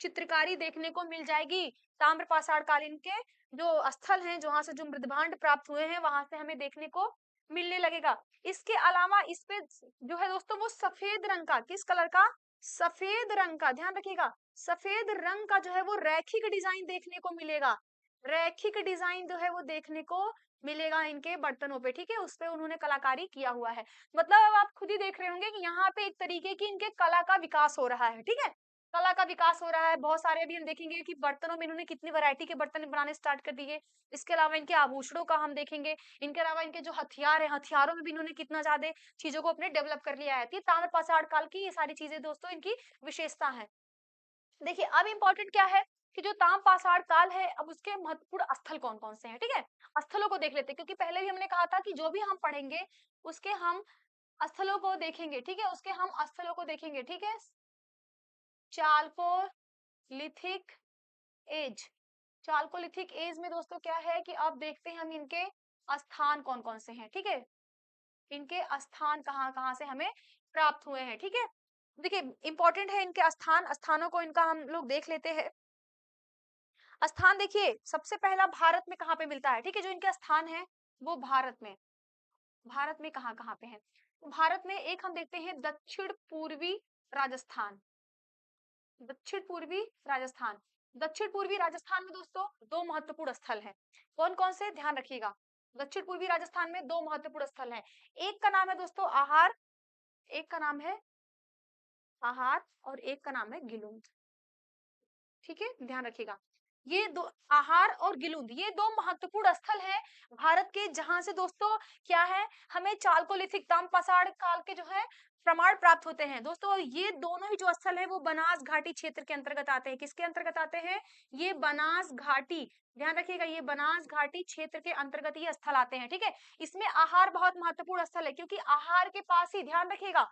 A: चित्रकारी देखने को मिल जाएगी। ताम्र पाषाण कालीन के जो स्थल हैं, जहां से जो मृदभांड प्राप्त हुए हैं, वहां से हमें देखने को मिलने लगेगा। इसके अलावा इस पे जो है दोस्तों वो सफेद रंग का, किस कलर का? सफेद रंग का, ध्यान रखिएगा, सफेद रंग का जो है वो रैखिक डिजाइन देखने को मिलेगा। रैखिक डिजाइन जो है वो देखने को मिलेगा इनके बर्तनों पे। ठीक है, उस पे उन्होंने कलाकारी किया हुआ है। मतलब अब आप खुद ही देख रहे होंगे कि यहाँ पे एक तरीके की इनके कला का विकास हो रहा है। ठीक है, कला का विकास हो रहा है, बहुत सारे अभी हम देखेंगे कि बर्तनों में इन्होंने कितनी वैरायटी के बर्तन बनाने स्टार्ट कर दिए। इसके अलावा इनके आभूषणों का हम देखेंगे, इनके अलावा इनके जो हथियार हैं, हथियारों में भी इन्होंने कितना ज़्यादा चीज़ों को अपने डेवलप कर लिया है। तो ये ताम्रपाषाण काल की ये सारी चीज़ें दोस्तों इनकी विशेषता हैं। देखिए अब इम्पोर्टेंट क्या है कि जो ताम्रपाषाण काल है, अब उसके महत्वपूर्ण स्थल कौन-कौन से हैं, ठीक है? स्थलों को देख लेते हैं क्योंकि पहले भी हमने कहा था कि जो भी हम पढ़ेंगे, उसके हम स्थलों को देखेंगे, ठीक है? उसके हम स्थलों को देखेंगे, ठीक है? Chalcolithic as. चालकोलिथिक एज में दोस्तों क्या है कि अब देखते हैं हम इनके स्थान कौन-कौन से हैं, ठीक है? इनके स्थान कहाँ-कहाँ से हमें प्राप्त हुए हैं, ठीक है? देखिए इंपॉर्टेंट है इनके स्थान, स्थानों को इनका हम लोग देख लेते हैं। स्थान देखिए सबसे पहला भारत में कहाँ पे मिलता है, ठीक है? जो इनके स्थान है वो भारत में। भारत में कहाँ-कहाँ पे हैं? तो भारत में एक हम देखते हैं दक्षिण पूर्वी राजस्थान। दक्षिण पूर्वी राजस्थान। दक्षिण पूर्वी राजस्थान में दोस्तों 2 महत्वपूर्ण स्थल हैं। कौन-कौन से? ध्यान रखिएगा। दक्षिण पूर्वी राजस्थान में 2 महत्वपूर्ण स्थल हैं। एक का नाम है दोस्तों आहार, एक का नाम है आहार और एक का नाम है गिलुंद। ठीक है? ध्यान रखिएगा। ये 2 आहार और गिलुंद ये 2 महत्वपूर्ण स्थल हैं भारत के जहाँ से दोस्तों क्या है हमें चालकोलिथिक ताम्रपाषाण काल के जो है प्रमाण प्राप्त होते हैं। दोस्तों ये दोनों ही जो स्थल है वो बनास घाटी क्षेत्र के अंतर्गत आते हैं। किसके अंतर्गत आते हैं? ये बनास घाटी ध्यान रखिएगा ये बनास घाटी क्षेत्र के अंतर्गत ये स्थल आते हैं। ठीक है? इसमें आहार बहुत महत्वपूर्ण स्थल है क्योंकि आहार के पास ही ध्यान रखिएगा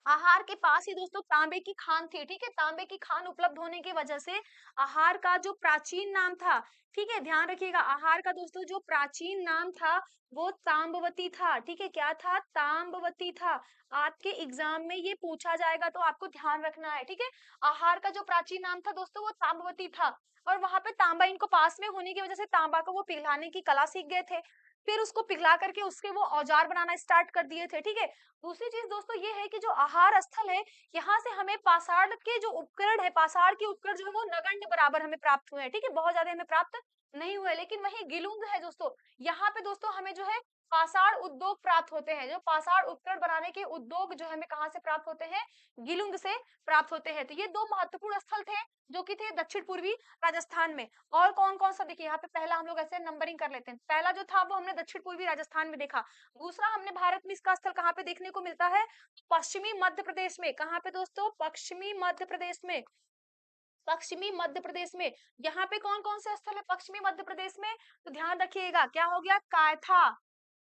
A: आहार के पास ही दोस्तों तांबे की खान थी, ठीक है? तांबे की खान उपलब्ध होने की वजह से आहार का जो प्राचीन नाम था, ठीक है? ध्यान रखिएगा आहार का दोस्तों जो प्राचीन नाम था, वो ताम्बवती था, ठीक है? क्या था? ताम्बवती था। आपके एग्जाम में ये पूछा जाएगा तो आपको ध्यान रखना है, ठीक है? आहार का जो प्राचीन नाम था दोस्तों वो ताम्बवती था और वहां पे तांबा इनको पास में होने की वजह से तांबा को वो पिघलाने की कला सीख गए थे। फिर उसको पिघला करके उसके वो औजार बनाना स्टार्ट कर दिए थे, ठीक है? दूसरी चीज दोस्तों ये है कि जो आहार स्थल है यहाँ से हमें पाषाण के जो उपकरण है पाषाण के उपकरण जो है वो नगण्य बराबर हमें प्राप्त हुए हैं ठीक है बहुत ज्यादा हमें प्राप्त नहीं हुए लेकिन वही गिलुंग है दोस्तों यहाँ पे दोस्तों हमें जो है पाषाण उद्योग प्राप्त होते हैं जो पाषाण उपकरण बनाने के उद्योग जो हमें कहाँ से प्राप्त होते हैं गिलुंग से प्राप्त होते हैं तो ये 2 महत्वपूर्ण स्थल थे जो कि थे दक्षिण पूर्वी राजस्थान में और कौन कौन सा देखिए यहाँ पे पहला हम लोग ऐसे नंबरिंग कर लेते हैं पहला जो था वो हमने दक्षिण पूर्वी राजस्थान में देखा दूसरा हमने भारत में इसका स्थल कहाँ पे देखने को मिलता है पश्चिमी मध्य प्रदेश में कहाँ पे दोस्तों पश्चिमी मध्य प्रदेश में पश्चिमी मध्य प्रदेश में यहाँ पे कौन कौन से स्थल है पश्चिमी मध्य प्रदेश में तो ध्यान रखिएगा क्या हो गया कायथा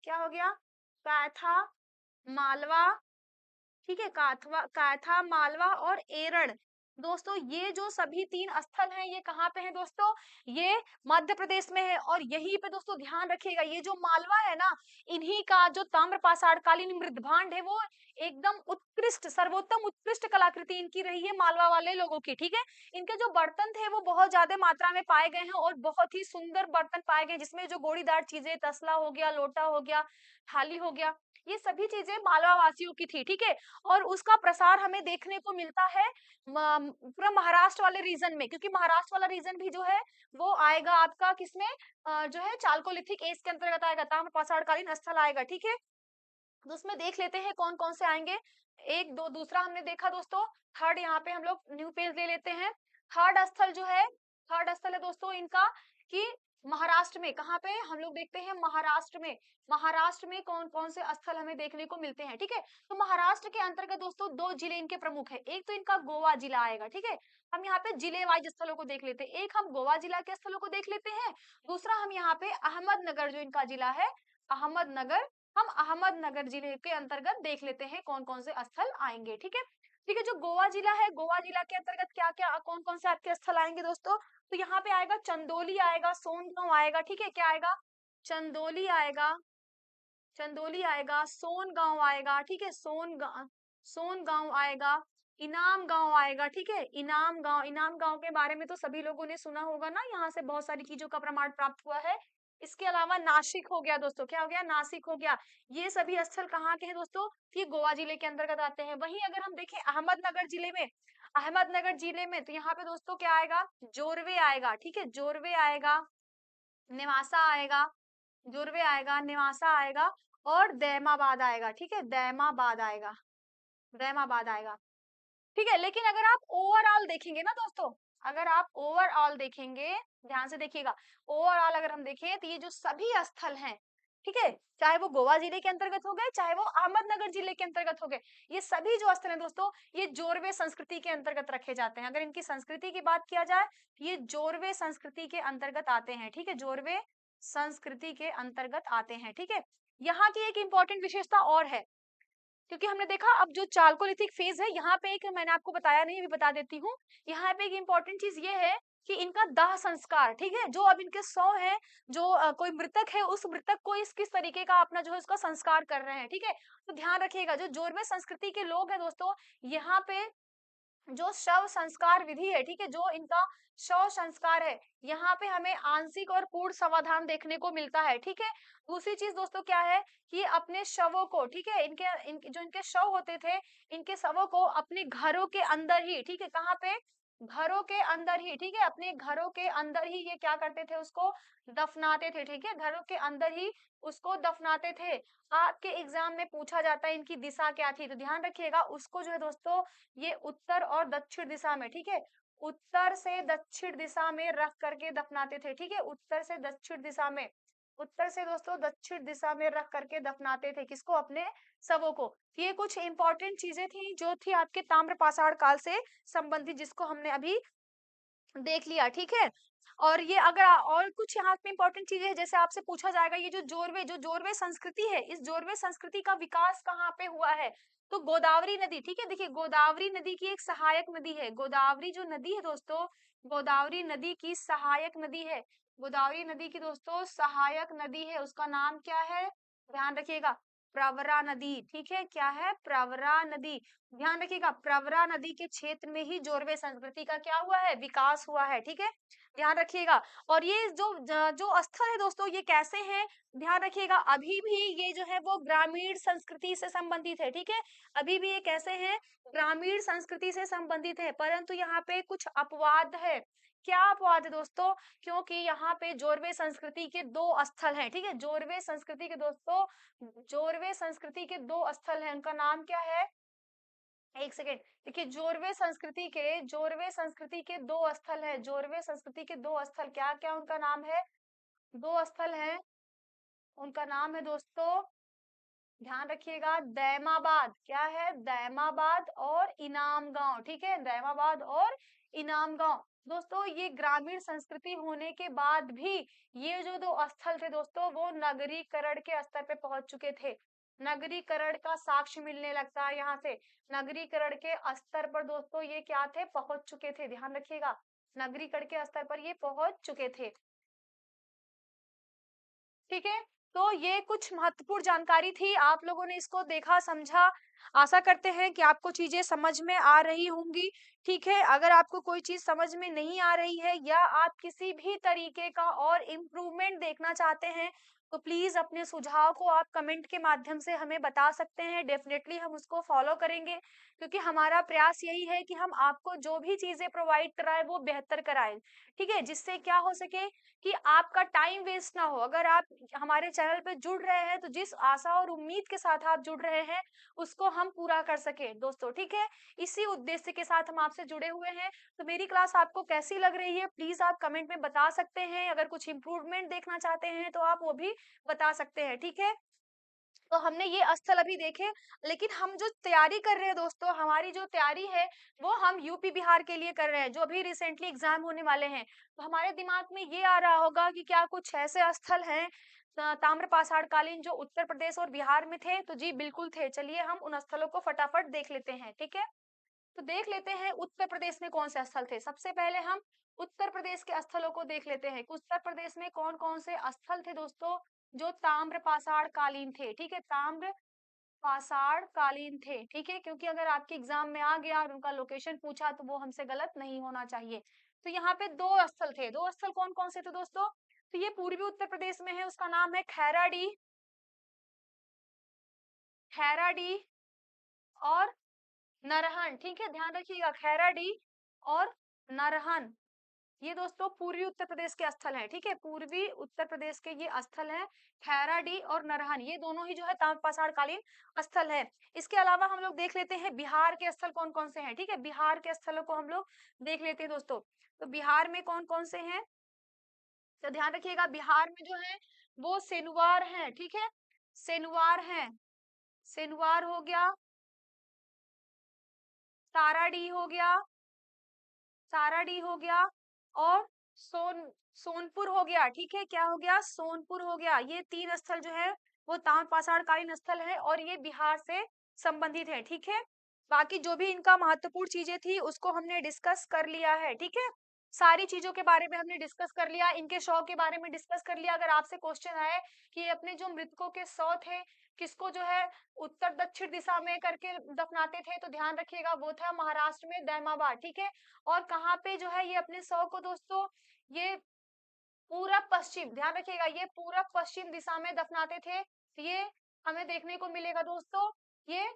A: क्या हो गया कायथा मालवा ठीक है काथवा कायथा मालवा और एरण दोस्तों ये जो सभी 3 स्थल हैं ये कहाँ पे हैं दोस्तों ये मध्य प्रदेश में है और यहीं पे दोस्तों ध्यान रखिएगा ये जो मालवा है ना इन्हीं का जो ताम्रपाषाण कालीन मृदभांड है वो एकदम उत्कृष्ट सर्वोत्तम उत्कृष्ट कलाकृति इनकी रही है मालवा वाले लोगों की ठीक है इनके जो बर्तन थे वो बहुत ज्यादा मात्रा में पाए गए हैं और बहुत ही सुंदर बर्तन पाए गए जिसमें जो गोड़ीदार चीजें तसला हो गया लोटा हो गया थाली हो गया ये सभी चीजें मालवा वासियों की थी ठीक है और उसका प्रसार हमें देखने को मिलता है पूरा महाराष्ट्र वाले रीजन में क्योंकि महाराष्ट्र वाला रीजन भी जो है वो आएगा आपका किसमें जो है चालकोलिथिक एज के अंतर्गत आएगा ताम्रपाषाण कालीन स्थल आएगा ठीक है तो उसमें देख लेते हैं कौन कौन से आएंगे एक दो दूसरा हमने देखा दोस्तों थर्ड यहाँ पे हम लोग न्यू पेज ले लेते हैं थर्ड स्थल जो है थर्ड स्थल है दोस्तों इनका कि महाराष्ट्र में कहाँ पे हम लोग देखते हैं महाराष्ट्र में कौन कौन से स्थल हमें देखने को मिलते हैं ठीक है तो महाराष्ट्र के अंतर्गत दोस्तों 2 जिले इनके प्रमुख है एक तो इनका गोवा जिला आएगा ठीक है हम यहाँ पे जिले वाइज स्थलों को देख लेते हैं एक हम गोवा जिला के स्थलों को देख लेते हैं दूसरा हम यहाँ पे अहमदनगर जो इनका जिला है अहमदनगर हम अहमदनगर जिले के अंतर्गत देख लेते हैं कौन कौन से स्थल आएंगे ठीक है जो गोवा जिला है गोवा जिला के अंतर्गत क्या क्या कौन कौन से आपके स्थल आएंगे दोस्तों तो यहाँ पे आएगा चंदोली आएगा सोनगांव आएगा ठीक है क्या आएगा चंदोली आएगा चंदोली आएगा सोनगांव आएगा ठीक है सोनगांव आएगा इनाम गांव आएगा ठीक है इनाम गांव के बारे में तो सभी लोगों ने सुना होगा ना यहाँ से बहुत सारी चीजों का प्रमाण प्राप्त हुआ है इसके अलावा नासिक हो गया दोस्तों क्या हो गया नासिक हो गया ये सभी स्थल कहाँ के हैं दोस्तों ये गोवा जिले के अंतर्गत आते हैं वहीं अगर हम देखें अहमदनगर जिले में तो यहाँ पे दोस्तों क्या आएगा जोरवे आएगा ठीक है जोरवे आएगा नेवासा आएगा जोरवे आएगा नेवासा आएगा और दैमाबाद आएगा ठीक है दैमाबाद आएगा ठीक है। लेकिन अगर आप ओवरऑल देखेंगे ना दोस्तों, अगर आप ओवरऑल देखेंगे, ध्यान से देखिएगा, ओवरऑल अगर हम देखें तो ये जो सभी स्थल हैं, ठीक है, चाहे वो गोवा जिले के अंतर्गत हो गए, चाहे वो अहमदनगर जिले के अंतर्गत हो गए, ये सभी जो स्थल हैं दोस्तों, ये जोरवे संस्कृति के अंतर्गत रखे जाते हैं। अगर इनकी संस्कृति की बात किया जाए, ये जोरवे संस्कृति के अंतर्गत आते हैं, ठीक है, जोरवे संस्कृति के अंतर्गत आते हैं, ठीक है। यहाँ की एक इंपॉर्टेंट विशेषता और है, क्योंकि हमने देखा अब जो चाल्कोलिथिक फेज है, यहाँ पे एक मैंने आपको बताया नहीं, अभी बता देती हूँ। यहाँ पे एक इंपॉर्टेंट चीज ये है कि इनका दाह संस्कार, ठीक है, जो अब इनके 100 है, जो कोई मृतक है, उस मृतक को इस किस तरीके का अपना जो है उसका संस्कार कर रहे हैं, ठीक है। तो ध्यान रखिएगा, जो जोरवे संस्कृति के लोग हैं दोस्तों, यहाँ पे जो शव संस्कार विधि है, ठीक है, जो इनका शव संस्कार है, यहाँ पे हमें आंशिक और पूर्ण समाधान देखने को मिलता है, ठीक है। दूसरी चीज दोस्तों क्या है कि अपने शवों को, ठीक है, जो इनके शव होते थे, इनके शवों को अपने घरों के अंदर ही, ठीक है, कहाँ पे, घरों के अंदर ही, ठीक है, अपने घरों के अंदर ही ये क्या करते थे, उसको दफनाते थे, ठीक है, घरों के अंदर ही उसको दफनाते थे। आपके एग्जाम में पूछा जाता है इनकी दिशा क्या थी, तो ध्यान रखिएगा, उसको जो है दोस्तों, ये उत्तर और दक्षिण दिशा में, ठीक है, उत्तर से दक्षिण दिशा में रख करके दफनाते थे, ठीक है, उत्तर से दक्षिण दिशा में, उत्तर से दोस्तों दक्षिण दिशा में रख करके दफनाते थे, किसको, अपने शवों को। ये कुछ इंपॉर्टेंट चीजें थी जो थी आपके ताम्र पाषाण काल से संबंधित, जिसको हमने अभी देख लिया, ठीक है। और ये अगर और कुछ यहाँ पे इंपॉर्टेंट चीजें हैं, जैसे आपसे पूछा जाएगा ये जो जोरवे संस्कृति है, इस जोरवे संस्कृति का विकास कहाँ पे हुआ है, तो गोदावरी नदी, ठीक है, देखिए गोदावरी नदी की एक सहायक नदी है, गोदावरी जो नदी है दोस्तों, गोदावरी नदी की सहायक नदी है, गोदावरी नदी की दोस्तों सहायक नदी है, उसका नाम क्या है, ध्यान रखिएगा, प्रवरा नदी, ठीक है, क्या है, प्रवरा नदी। ध्यान रखिएगा, प्रवरा नदी के क्षेत्र में ही जोरवे संस्कृति का क्या हुआ है, विकास हुआ है, ठीक है, ध्यान रखिएगा। और ये जो स्थल है दोस्तों, ये कैसे हैं, ध्यान रखिएगा, अभी भी ये जो है वो ग्रामीण संस्कृति से संबंधित है, ठीक है, अभी भी ये कैसे हैं, ग्रामीण संस्कृति से संबंधित है, परंतु यहाँ पे कुछ अपवाद है। क्या अपवाद है दोस्तों, क्योंकि यहाँ पे जोरवे संस्कृति के 2 स्थल हैं, ठीक है, जोरवे संस्कृति के दोस्तों, जोरवे संस्कृति के 2 स्थल हैं, उनका नाम क्या है, एक सेकेंड, देखिए जोरवे संस्कृति के 2 स्थल है, जोरवे संस्कृति के 2 स्थल, क्या क्या उनका नाम है, 2 स्थल है, उनका नाम है दोस्तों, ध्यान रखिएगा, दैमाबाद, क्या है, दैमाबाद और इनाम गांव, ठीक है, दैमाबाद और इनाम गांव। दोस्तों ये ग्रामीण संस्कृति होने के बाद भी ये जो 2 स्थल थे दोस्तों, वो नगरीकरण के स्तर पे पहुंच चुके थे, नगरीकरण का साक्ष्य मिलने लगता है यहाँ से, नगरीकरण के स्तर पर दोस्तों ये क्या थे, पहुंच चुके थे, ध्यान रखिएगा, नगरीकरण के स्तर पर ये पहुंच चुके थे, ठीक है। तो ये कुछ महत्वपूर्ण जानकारी थी, आप लोगों ने इसको देखा समझा, आशा करते हैं कि आपको चीजें समझ में आ रही होंगी, ठीक है। अगर आपको कोई चीज समझ में नहीं आ रही है या आप किसी भी तरीके का और इम्प्रूवमेंट देखना चाहते हैं, तो प्लीज अपने सुझाव को आप कमेंट के माध्यम से हमें बता सकते हैं, डेफिनेटली हम उसको फॉलो करेंगे, क्योंकि हमारा प्रयास यही है कि हम आपको जो भी चीजें प्रोवाइड कराएं वो बेहतर कराएं, ठीक है, जिससे क्या हो सके कि आपका टाइम वेस्ट ना हो। अगर आप हमारे चैनल पे जुड़ रहे हैं तो जिस आशा और उम्मीद के साथ आप जुड़ रहे हैं उसको हम पूरा कर सके दोस्तों, ठीक है, इसी उद्देश्य के साथ हम आपसे जुड़े हुए हैं। तो मेरी क्लास आपको कैसी लग रही है, प्लीज आप कमेंट में बता सकते हैं, अगर कुछ इंप्रूवमेंट देखना चाहते हैं तो आप वो भी बता सकते हैं, ठीक है। तो हमने ये स्थल अभी देखे, लेकिन हम जो तैयारी कर रहे हैं दोस्तों, हमारी जो तैयारी है वो हम यूपी बिहार के लिए कर रहे हैं, जो अभी रिसेंटली एग्जाम होने वाले हैं। तो हमारे दिमाग में ये आ रहा होगा कि क्या कुछ ऐसे स्थल हैं ताम्रपाषाण कालीन जो उत्तर प्रदेश और बिहार में थे, तो जी बिल्कुल थे, चलिए हम उन स्थलों को फटाफट देख लेते हैं, ठीक है। तो देख लेते हैं उत्तर प्रदेश में कौन से स्थल थे, सबसे पहले हम उत्तर प्रदेश के स्थलों को देख लेते हैं, उत्तर प्रदेश में कौन कौन से स्थल थे दोस्तों जो ताम्र पाषाण कालीन थे, ठीक है, ताम्र पाषाण कालीन थे, ठीक है, क्योंकि अगर आपके एग्जाम में आ गया और उनका लोकेशन पूछा तो वो हमसे गलत नहीं होना चाहिए। तो यहाँ पे 2 स्थल थे, 2 स्थल कौन कौन से थे दोस्तों, तो ये पूर्वी उत्तर प्रदेश में है, उसका नाम है खैराडी, खैराडी और नरहन, ठीक है, ध्यान रखिएगा, खैराडी और नरहन, ये दोस्तों पूर्वी उत्तर प्रदेश के स्थल हैं, ठीक है? पूर्वी उत्तर प्रदेश के ये स्थल हैं, खैराडीह और नरहन, ये दोनों ही जो है ताम्रपाषाणकालीन स्थल है। इसके अलावा हम लोग देख लेते हैं बिहार के स्थल कौन-कौन से हैं, ठीक है? बिहार के स्थलों को हम लोग देख लेते हैं दोस्तों। तो बिहार में कौन-कौन से हैं? तो ध्यान रखिएगा बिहार में जो है वो सेनुवार हैं, ठीक है? सेनुवार हैं, सेनुवार हो गया, ताराडीह हो गया, साराडीह हो गया और सोनपुर हो गया, ठीक है? क्या हो गया? सोनपुर हो गया। ये 3 स्थल जो है वो ताम्रपाषाणकालीन स्थल है और ये बिहार से संबंधित है, ठीक है? बाकी जो भी इनका महत्वपूर्ण चीजें थी उसको हमने डिस्कस कर लिया है, ठीक है? सारी चीजों के बारे में हमने डिस्कस कर लिया, इनके शव के बारे में डिस्कस कर लिया। अगर आपसे क्वेश्चन आए कि ये अपने जो मृतकों के शव थे किसको जो है उत्तर दक्षिण दिशा में करके दफनाते थे, तो ध्यान रखिएगा वो था महाराष्ट्र में दैमाबाद, ठीक है? और कहाँ पे जो है ये अपने शव को दोस्तों ये पूरब पश्चिम, ध्यान रखिएगा ये पूरब पश्चिम दिशा में दफनाते थे। ये हमें देखने को मिलेगा दोस्तों, ये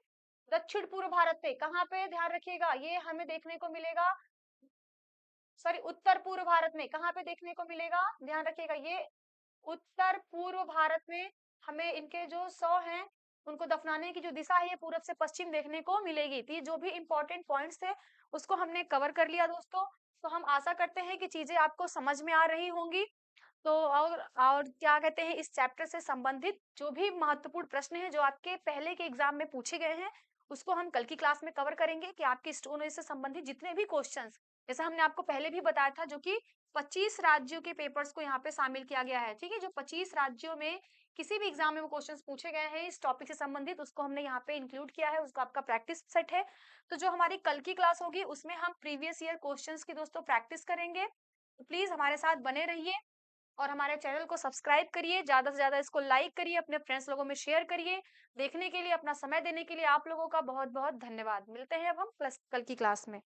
A: दक्षिण पूर्व भारत में कहाँ पे, ध्यान रखिएगा ये हमें देखने को मिलेगा, सॉरी उत्तर पूर्व भारत में कहाँ पे देखने को मिलेगा, ध्यान रखिएगा ये उत्तर पूर्व भारत में हमें इनके जो शव हैं उनको दफनाने की जो दिशा है ये पूरब से पश्चिम देखने को मिलेगी। तो ये जो भी इंपॉर्टेंट पॉइंट्स थे उसको हमने कवर कर लिया दोस्तों। तो हम आशा करते हैं कि चीजें आपको समझ में आ रही होंगी। तो और क्या कहते हैं, इस चैप्टर से संबंधित जो भी महत्वपूर्ण प्रश्न हैं जो आपके पहले के एग्जाम में पूछे गए हैं उसको हम कल की क्लास में कवर करेंगे कि आपके स्टोन से संबंधित जितने भी क्वेश्चंस, जैसा हमने आपको पहले भी बताया था, जो कि 25 राज्यों के पेपर्स को यहाँ पे शामिल किया गया है, ठीक है? जो 25 राज्यों में किसी भी एग्जाम में वो क्वेश्चंस पूछे गए हैं इस टॉपिक से संबंधित उसको हमने यहाँ पे इंक्लूड किया है, उसका आपका प्रैक्टिस सेट है। तो जो हमारी कल की क्लास होगी उसमें हम प्रीवियस ईयर क्वेश्चंस की दोस्तों प्रैक्टिस करेंगे। तो प्लीज हमारे साथ बने रहिए और हमारे चैनल को सब्सक्राइब करिए, ज्यादा से ज्यादा इसको लाइक करिए, अपने फ्रेंड्स लोगों में शेयर करिए। देखने के लिए, अपना समय देने के लिए आप लोगों का बहुत बहुत धन्यवाद। मिलते हैं अब हम कल की क्लास में।